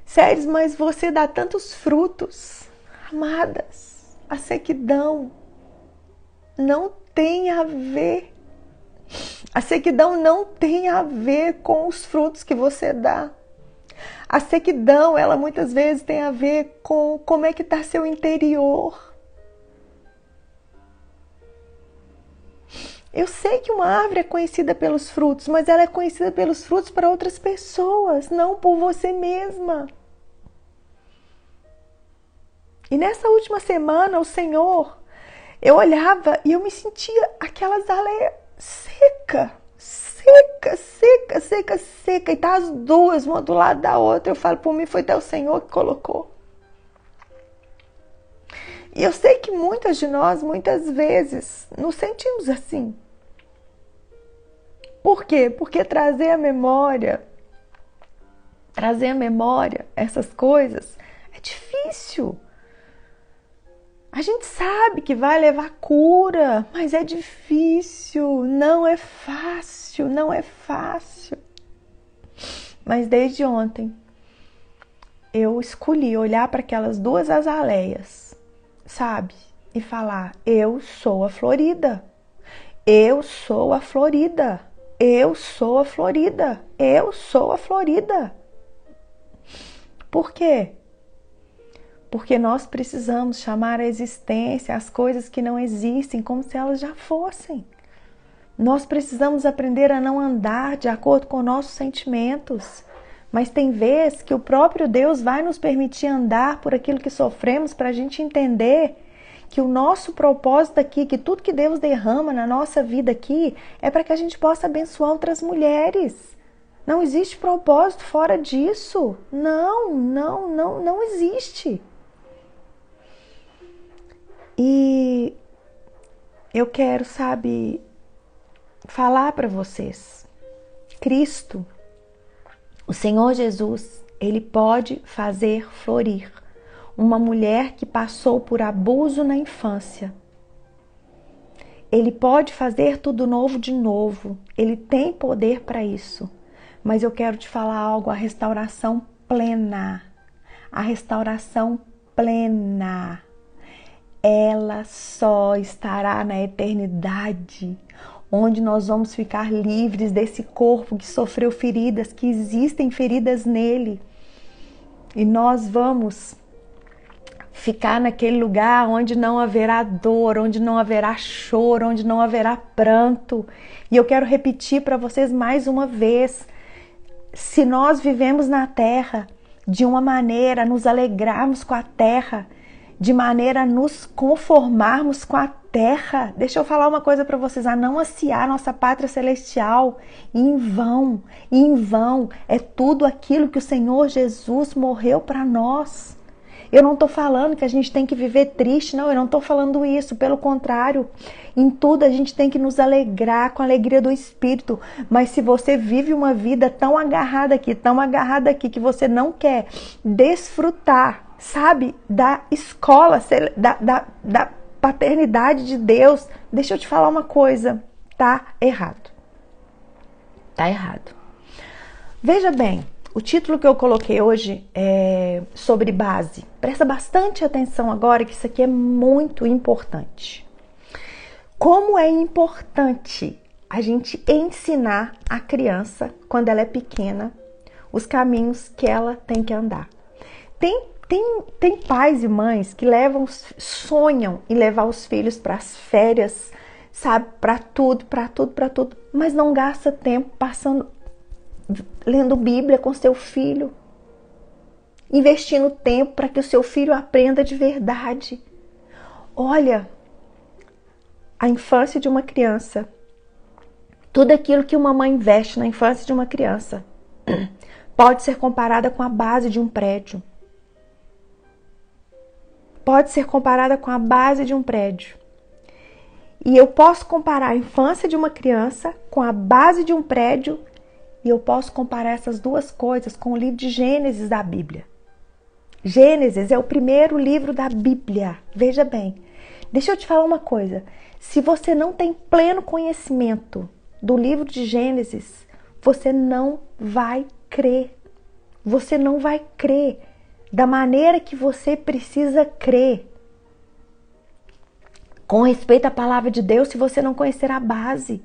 Sério, mas você dá tantos frutos, amadas. A sequidão não tem a ver. A sequidão não tem a ver com os frutos que você dá. A sequidão, ela muitas vezes tem a ver com como é que está seu interior. Eu sei que uma árvore é conhecida pelos frutos, mas ela é conhecida pelos frutos para outras pessoas, não por você mesma. E nessa última semana, o Senhor, eu olhava e eu me sentia aquela azaleia seca, seca, seca, seca, seca. E tá as 2, uma do lado da outra. Eu falo, por mim foi até o Senhor que colocou. E eu sei que muitas de nós, muitas vezes, nos sentimos assim. Por quê? Porque trazer à memória essas coisas é difícil. A gente sabe que vai levar cura, mas é difícil, não é fácil, não é fácil. Mas desde ontem, eu escolhi olhar para aquelas 2 azaleias, sabe? E falar, eu sou a florida, eu sou a florida, eu sou a florida, eu sou a florida. Por quê? Porque nós precisamos chamar à existência as coisas que não existem como se elas já fossem. Nós precisamos aprender a não andar de acordo com nossos sentimentos. Mas tem vezes que o próprio Deus vai nos permitir andar por aquilo que sofremos para a gente entender que o nosso propósito aqui, que tudo que Deus derrama na nossa vida aqui é para que a gente possa abençoar outras mulheres. Não existe propósito fora disso. Não existe. E eu quero, sabe, falar para vocês. Cristo, o Senhor Jesus, Ele pode fazer florir uma mulher que passou por abuso na infância. Ele pode fazer tudo novo de novo. Ele tem poder para isso. Mas eu quero te falar algo, a restauração plena. A restauração plena. Ela só estará na eternidade, onde nós vamos ficar livres desse corpo que sofreu feridas, que existem feridas nele. E nós vamos ficar naquele lugar onde não haverá dor, onde não haverá choro, onde não haverá pranto. E eu quero repetir para vocês mais uma vez, se nós vivemos na terra de uma maneira, nos alegrarmos com a terra, de maneira a nos conformarmos com a terra. Deixa eu falar uma coisa para vocês, a não ansiar nossa pátria celestial em vão é tudo aquilo que o Senhor Jesus morreu para nós. Eu não estou falando que a gente tem que viver triste, não, eu não estou falando isso, pelo contrário, em tudo a gente tem que nos alegrar com a alegria do Espírito, mas se você vive uma vida tão agarrada aqui, que você não quer desfrutar, sabe, da escola, da paternidade de Deus, deixa eu te falar uma coisa, tá errado. Tá errado. Veja bem, o título que eu coloquei hoje é sobre base. Presta bastante atenção agora que isso aqui é muito importante. Como é importante a gente ensinar a criança, quando ela é pequena, os caminhos que ela tem que andar. Tem pais e mães que sonham em levar os filhos para as férias, sabe, para tudo, mas não gasta tempo lendo Bíblia com seu filho, investindo tempo para que o seu filho aprenda de verdade. Olha, a infância de uma criança, tudo aquilo que uma mãe investe na infância de uma criança pode ser comparada com a base de um prédio. Pode ser comparada com a base de um prédio. E eu posso comparar a infância de uma criança com a base de um prédio, e eu posso comparar essas duas coisas com o livro de Gênesis da Bíblia. Gênesis é o primeiro livro da Bíblia. Veja bem, deixa eu te falar uma coisa. Se você não tem pleno conhecimento do livro de Gênesis, você não vai crer. Você não vai crer da maneira que você precisa crer com respeito à palavra de Deus, se você não conhecer a base,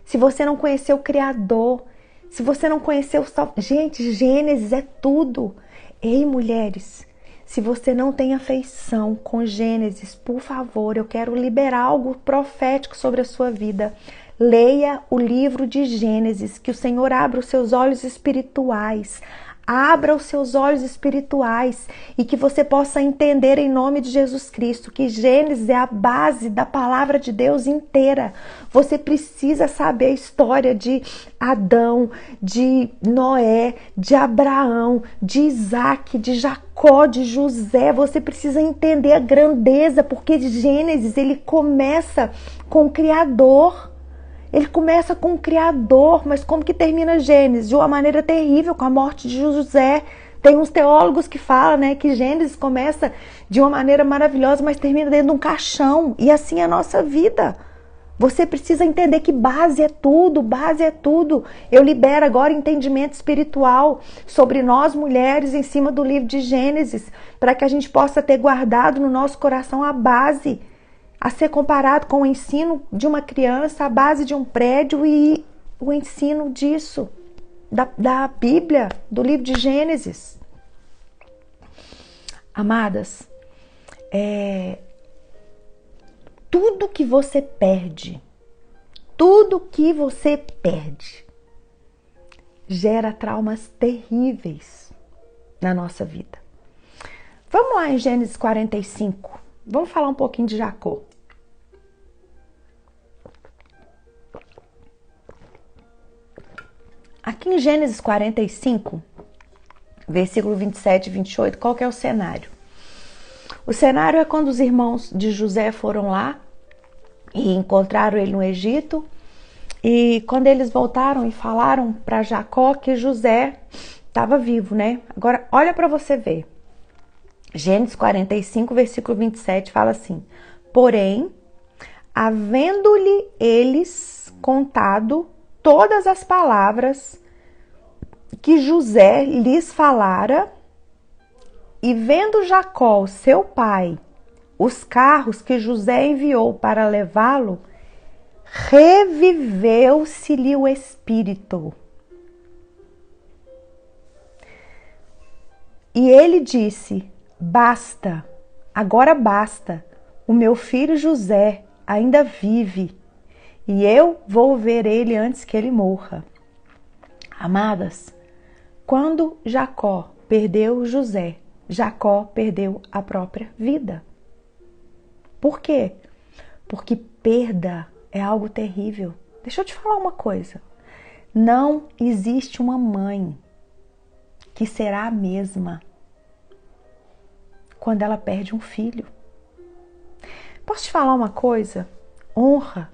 se você não conhecer o Criador, se você não conhecer o Salvador. Gente, Gênesis é tudo. Ei, mulheres, se você não tem afeição com Gênesis, por favor, eu quero liberar algo profético sobre a sua vida. Leia o livro de Gênesis, que o Senhor abra os seus olhos espirituais. Abra os seus olhos espirituais e que você possa entender em nome de Jesus Cristo que Gênesis é a base da palavra de Deus inteira. Você precisa saber a história de Adão, de Noé, de Abraão, de Isaac, de Jacó, de José. Você precisa entender a grandeza, porque Gênesis ele começa com o Criador. Ele começa com o Criador, mas como que termina Gênesis? De uma maneira terrível, com a morte de José. Tem uns teólogos que falam, né, que Gênesis começa de uma maneira maravilhosa, mas termina dentro de um caixão. E assim é a nossa vida. Você precisa entender que base é tudo, base é tudo. Eu libero agora entendimento espiritual sobre nós mulheres em cima do livro de Gênesis, para que a gente possa ter guardado no nosso coração a base, a ser comparado com o ensino de uma criança, a base de um prédio e o ensino disso, da Bíblia, do livro de Gênesis. Amadas, tudo que você perde gera traumas terríveis na nossa vida. Vamos lá em Gênesis 45. Vamos falar um pouquinho de Jacó. Aqui em Gênesis 45, versículo 27 e 28, qual que é o cenário? O cenário é quando os irmãos de José foram lá e encontraram ele no Egito. E quando eles voltaram e falaram para Jacó que José estava vivo, né? Agora, olha para você ver. Gênesis 45, versículo 27 fala assim: porém, havendo-lhe eles contado todas as palavras que José lhes falara, e vendo Jacó, seu pai, os carros que José enviou para levá-lo, reviveu-se-lhe o espírito. E ele disse: basta, agora basta, o meu filho José ainda vive, e eu vou ver ele antes que ele morra. Amadas, quando Jacó perdeu José, Jacó perdeu a própria vida. Por quê? Porque perda é algo terrível. Deixa eu te falar uma coisa. Não existe uma mãe que será a mesma quando ela perde um filho. Posso te falar uma coisa? Honra,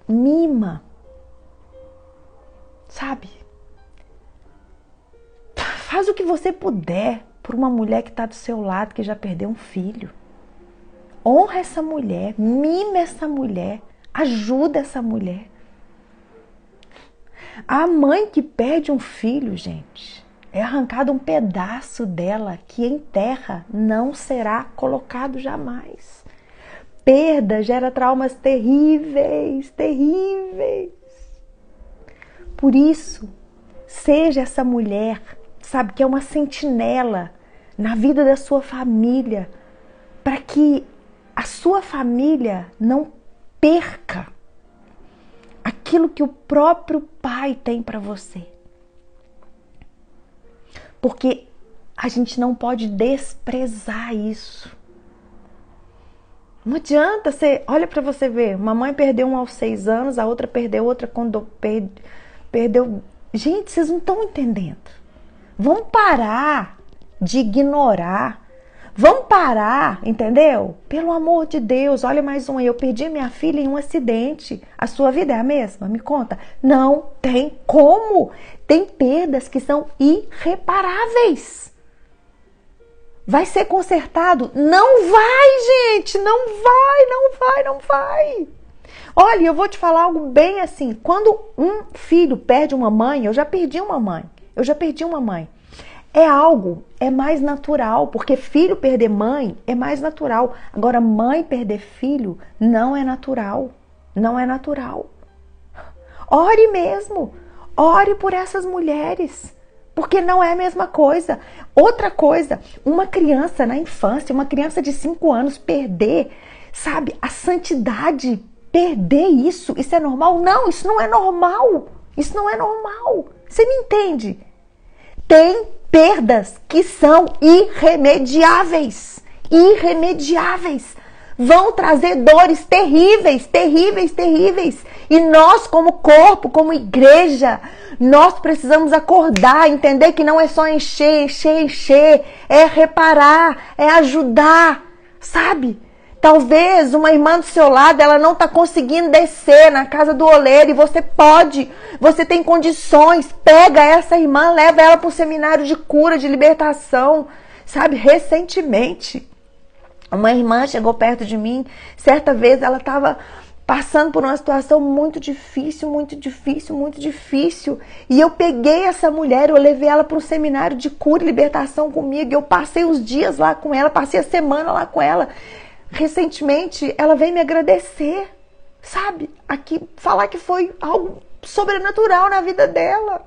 mima, sabe? Faz o que você puder por uma mulher que está do seu lado, que já perdeu um filho. Honra essa mulher, mima essa mulher, ajuda essa mulher. A mãe que perde um filho, gente, é arrancado um pedaço dela que em terra não será colocado jamais. Perda gera traumas terríveis, terríveis. Por isso, seja essa mulher, sabe, que é uma sentinela na vida da sua família, para que a sua família não perca aquilo que o próprio pai tem para você. Porque a gente não pode desprezar isso. Não adianta você, olha para você ver, uma mãe perdeu um aos 6 anos, a outra perdeu outra quando perdeu. Gente, vocês não estão entendendo. Vamos parar de ignorar. Vamos parar, entendeu? Pelo amor de Deus, olha mais um aí. Eu perdi minha filha em um acidente. A sua vida é a mesma? Me conta. Não tem como. Tem perdas que são irreparáveis. Vai ser consertado? Não vai, gente. Não vai, não vai, não vai. Olha, eu vou te falar algo bem assim. Quando um filho perde uma mãe, eu já perdi uma mãe. É mais natural, porque filho perder mãe é mais natural. Agora, mãe perder filho não é natural. Não é natural. Ore mesmo. Ore por essas mulheres. Porque não é a mesma coisa. Outra coisa, uma criança na infância, uma criança de 5 anos perder, sabe, a santidade, perder isso é normal? Não, isso não é normal. Isso não é normal. Você me entende? Tem perdas que são irremediáveis. Irremediáveis. Vão trazer dores terríveis, terríveis, terríveis. E nós, como corpo, como igreja, nós precisamos acordar, entender que não é só encher, encher, encher. É reparar, é ajudar, sabe? Talvez uma irmã do seu lado, ela não está conseguindo descer na casa do oleiro e você pode, você tem condições, pega essa irmã, leva ela para o seminário de cura, de libertação, sabe? Recentemente, uma irmã chegou perto de mim, certa vez ela estava passando por uma situação muito difícil, muito difícil, muito difícil. E eu peguei essa mulher, eu levei ela para um seminário de cura e libertação comigo, eu passei os dias lá com ela, passei a semana lá com ela. Recentemente, ela veio me agradecer, sabe? Aqui, falar que foi algo sobrenatural na vida dela.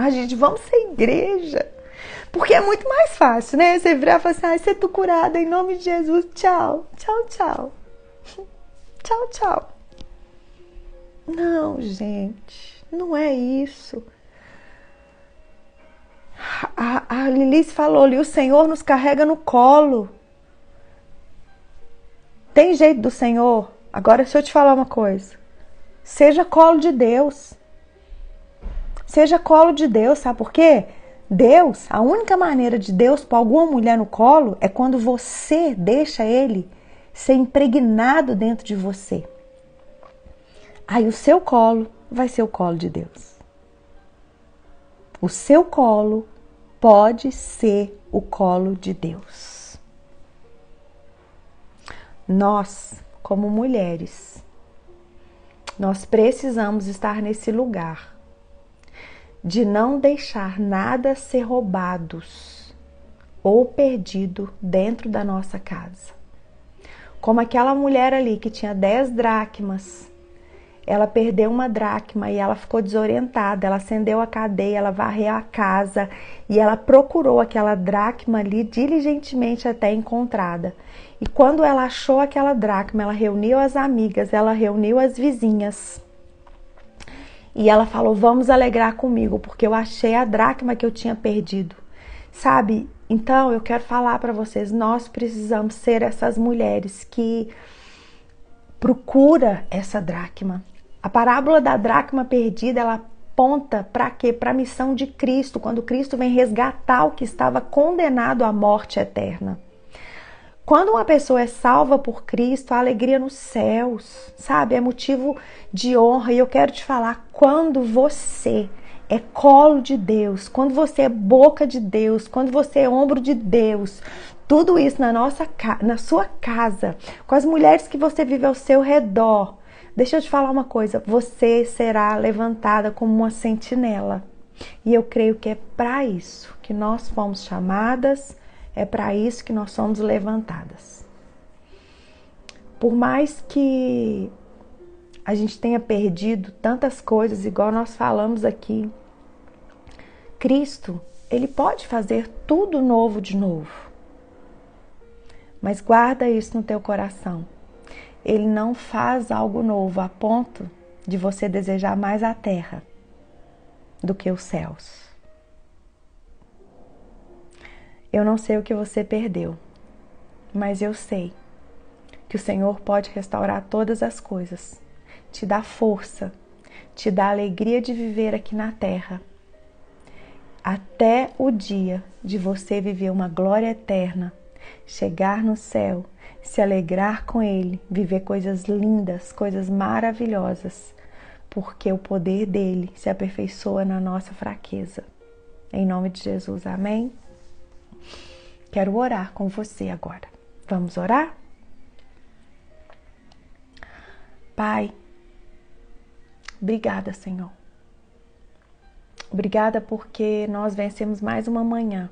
Gente, vamos ser igreja. Porque é muito mais fácil, né? Você virar e falar assim, você tá curada em nome de Jesus. Tchau, tchau, tchau. Tchau, tchau. Não, gente, não é isso. A Lilice falou ali, o Senhor nos carrega no colo. Tem jeito do Senhor? Agora, deixa eu te falar uma coisa. Seja colo de Deus. Seja colo de Deus, sabe por quê? Deus, a única maneira de Deus pôr alguma mulher no colo é quando você deixa ele ser impregnado dentro de você. Aí o seu colo vai ser o colo de Deus. O seu colo pode ser o colo de Deus. Nós, como mulheres, nós precisamos estar nesse lugar de não deixar nada ser roubados ou perdido dentro da nossa casa. Como aquela mulher ali que tinha 10 dracmas, ela perdeu uma dracma e ela ficou desorientada, ela acendeu a cadeia, ela varreu a casa e ela procurou aquela dracma ali diligentemente até encontrada. E quando ela achou aquela dracma, ela reuniu as amigas, ela reuniu as vizinhas. E ela falou, vamos alegrar comigo, porque eu achei a dracma que eu tinha perdido. Sabe? Então, eu quero falar para vocês, nós precisamos ser essas mulheres que procura essa dracma. A parábola da dracma perdida, ela aponta para quê? Para a missão de Cristo, quando Cristo vem resgatar o que estava condenado à morte eterna. Quando uma pessoa é salva por Cristo, a alegria nos céus, sabe? É motivo de honra. E eu quero te falar, quando você é colo de Deus, quando você é boca de Deus, quando você é ombro de Deus, tudo isso na sua casa, com as mulheres que você vive ao seu redor, deixa eu te falar uma coisa, você será levantada como uma sentinela. E eu creio que é para isso que nós fomos chamadas, é para isso que nós somos levantadas. Por mais que a gente tenha perdido tantas coisas, igual nós falamos aqui, Cristo, Ele pode fazer tudo novo de novo. Mas guarda isso no teu coração. Ele não faz algo novo a ponto de você desejar mais a terra do que os céus. Eu não sei o que você perdeu, mas eu sei que o Senhor pode restaurar todas as coisas, te dar força, te dar alegria de viver aqui na terra, até o dia de você viver uma glória eterna, chegar no céu, se alegrar com Ele, viver coisas lindas, coisas maravilhosas, porque o poder dele se aperfeiçoa na nossa fraqueza. Em nome de Jesus, amém? Quero orar com você agora. Vamos orar? Pai, obrigada, Senhor. Obrigada porque nós vencemos mais uma manhã.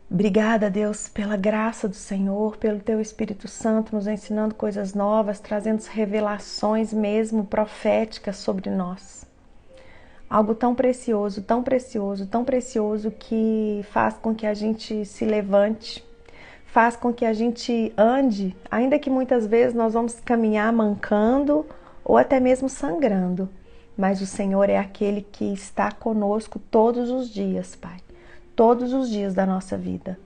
Obrigada, Deus, pela graça do Senhor, pelo Teu Espírito Santo nos ensinando coisas novas, trazendo revelações mesmo proféticas sobre nós. Algo tão precioso, tão precioso, tão precioso que faz com que a gente se levante, faz com que a gente ande, ainda que muitas vezes nós vamos caminhar mancando ou até mesmo sangrando. Mas o Senhor é aquele que está conosco todos os dias, Pai. Todos os dias da nossa vida.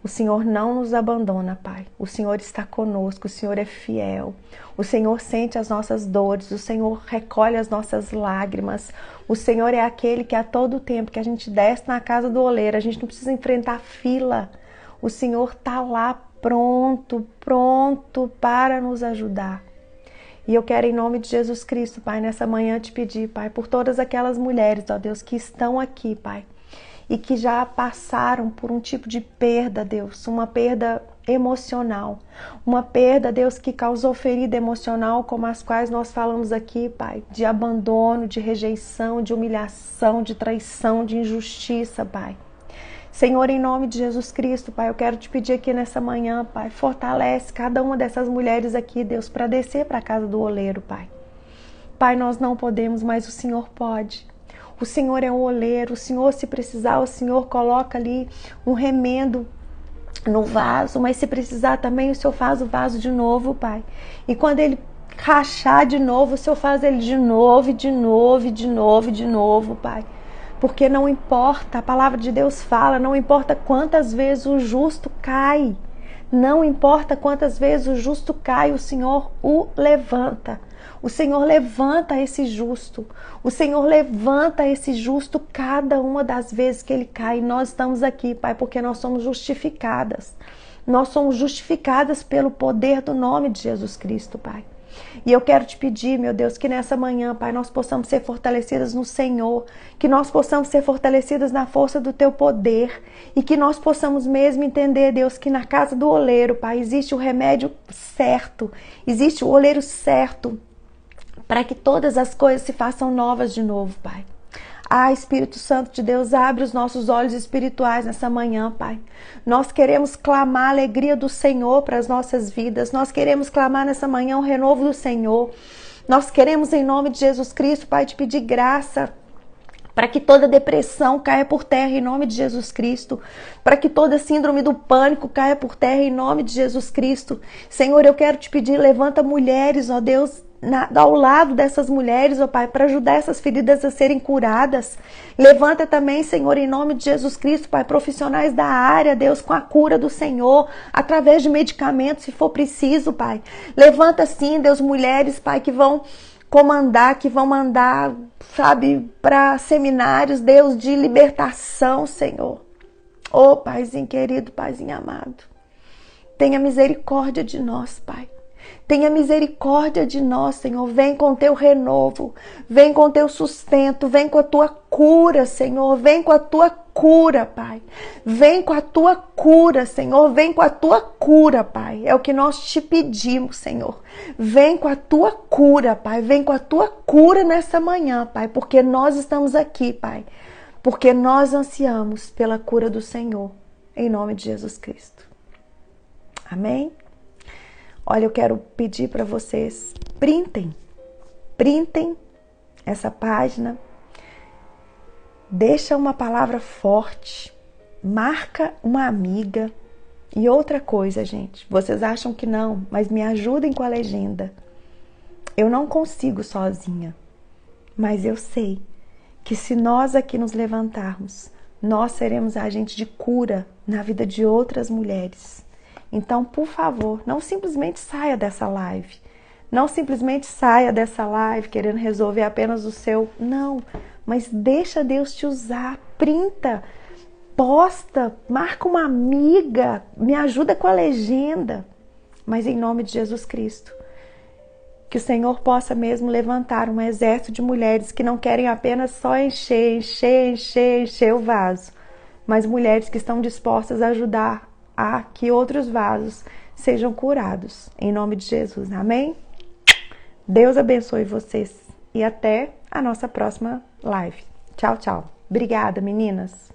O Senhor não nos abandona, Pai. O Senhor está conosco, o Senhor é fiel. O Senhor sente as nossas dores, o Senhor recolhe as nossas lágrimas. O Senhor é aquele que a todo tempo que a gente desce na casa do oleiro, a gente não precisa enfrentar fila. O Senhor está lá pronto para nos ajudar. E eu quero, em nome de Jesus Cristo, Pai, nessa manhã te pedir, Pai, por todas aquelas mulheres, ó Deus, que estão aqui, Pai, e que já passaram por um tipo de perda, Deus, uma perda emocional, uma perda, Deus, que causou ferida emocional, como as quais nós falamos aqui, Pai, de abandono, de rejeição, de humilhação, de traição, de injustiça, Pai. Senhor, em nome de Jesus Cristo, Pai, eu quero te pedir aqui nessa manhã, Pai, fortalece cada uma dessas mulheres aqui, Deus, para descer para a casa do oleiro, Pai. Pai, nós não podemos, mas o Senhor pode. O Senhor é um oleiro, o Senhor, se precisar, o Senhor coloca ali um remendo no vaso, mas se precisar também, o Senhor faz o vaso de novo, Pai. E quando ele rachar de novo, o Senhor faz ele de novo, de novo, de novo, de novo, Pai. Porque não importa, a palavra de Deus fala, não importa quantas vezes o justo cai, não importa quantas vezes o justo cai, o Senhor o levanta. O Senhor levanta esse justo, o Senhor levanta esse justo cada uma das vezes que ele cai. E nós estamos aqui, Pai, porque nós somos justificadas. Nós somos justificadas pelo poder do nome de Jesus Cristo, Pai. E eu quero te pedir, meu Deus, que nessa manhã, Pai, nós possamos ser fortalecidas no Senhor, que nós possamos ser fortalecidas na força do Teu poder e que nós possamos mesmo entender, Deus, que na casa do oleiro, Pai, existe o remédio certo, existe o oleiro certo para que todas as coisas se façam novas de novo, Pai. Ah, Espírito Santo de Deus, abre os nossos olhos espirituais nessa manhã, Pai. Nós queremos clamar a alegria do Senhor para as nossas vidas. Nós queremos clamar nessa manhã o renovo do Senhor. Nós queremos, em nome de Jesus Cristo, Pai, te pedir graça para que toda depressão caia por terra em nome de Jesus Cristo, para que toda síndrome do pânico caia por terra em nome de Jesus Cristo. Senhor, eu quero te pedir, levanta mulheres, ó Deus, ao lado dessas mulheres, ó Pai, para ajudar essas feridas a serem curadas. Levanta também, Senhor, em nome de Jesus Cristo, Pai, profissionais da área, Deus, com a cura do Senhor, através de medicamentos, se for preciso, Pai. Levanta sim, Deus, mulheres, Pai, que vão comandar, que vão mandar, sabe, para seminários, Deus, de libertação, Senhor. Ô, Paizinho querido, Paizinho amado, tenha misericórdia de nós, Pai. Tenha misericórdia de nós, Senhor. Vem com teu renovo, vem com teu sustento, vem com a tua cura, Senhor. Vem com a tua cura, Pai. Vem com a tua cura, Senhor. Vem com a tua cura, Pai. É o que nós te pedimos, Senhor. Vem com a tua cura, Pai. Vem com a tua cura nessa manhã, Pai, porque nós estamos aqui, Pai. Porque nós ansiamos pela cura do Senhor, em nome de Jesus Cristo. Amém? Olha, eu quero pedir para vocês, printem essa página, deixa uma palavra forte, marca uma amiga. E outra coisa, gente, vocês acham que não, mas me ajudem com a legenda. Eu não consigo sozinha, mas eu sei que se nós aqui nos levantarmos, nós seremos agentes de cura na vida de outras mulheres. Então, por favor, não simplesmente saia dessa live. Não simplesmente saia dessa live querendo resolver apenas o seu. Não, mas deixa Deus te usar. Printa, posta, marca uma amiga, me ajuda com a legenda. Mas em nome de Jesus Cristo, que o Senhor possa mesmo levantar um exército de mulheres que não querem apenas só encher o vaso, mas mulheres que estão dispostas a ajudar a que outros vasos sejam curados. Em nome de Jesus. Amém? Deus abençoe vocês. E até a nossa próxima live. Tchau, tchau. Obrigada, meninas.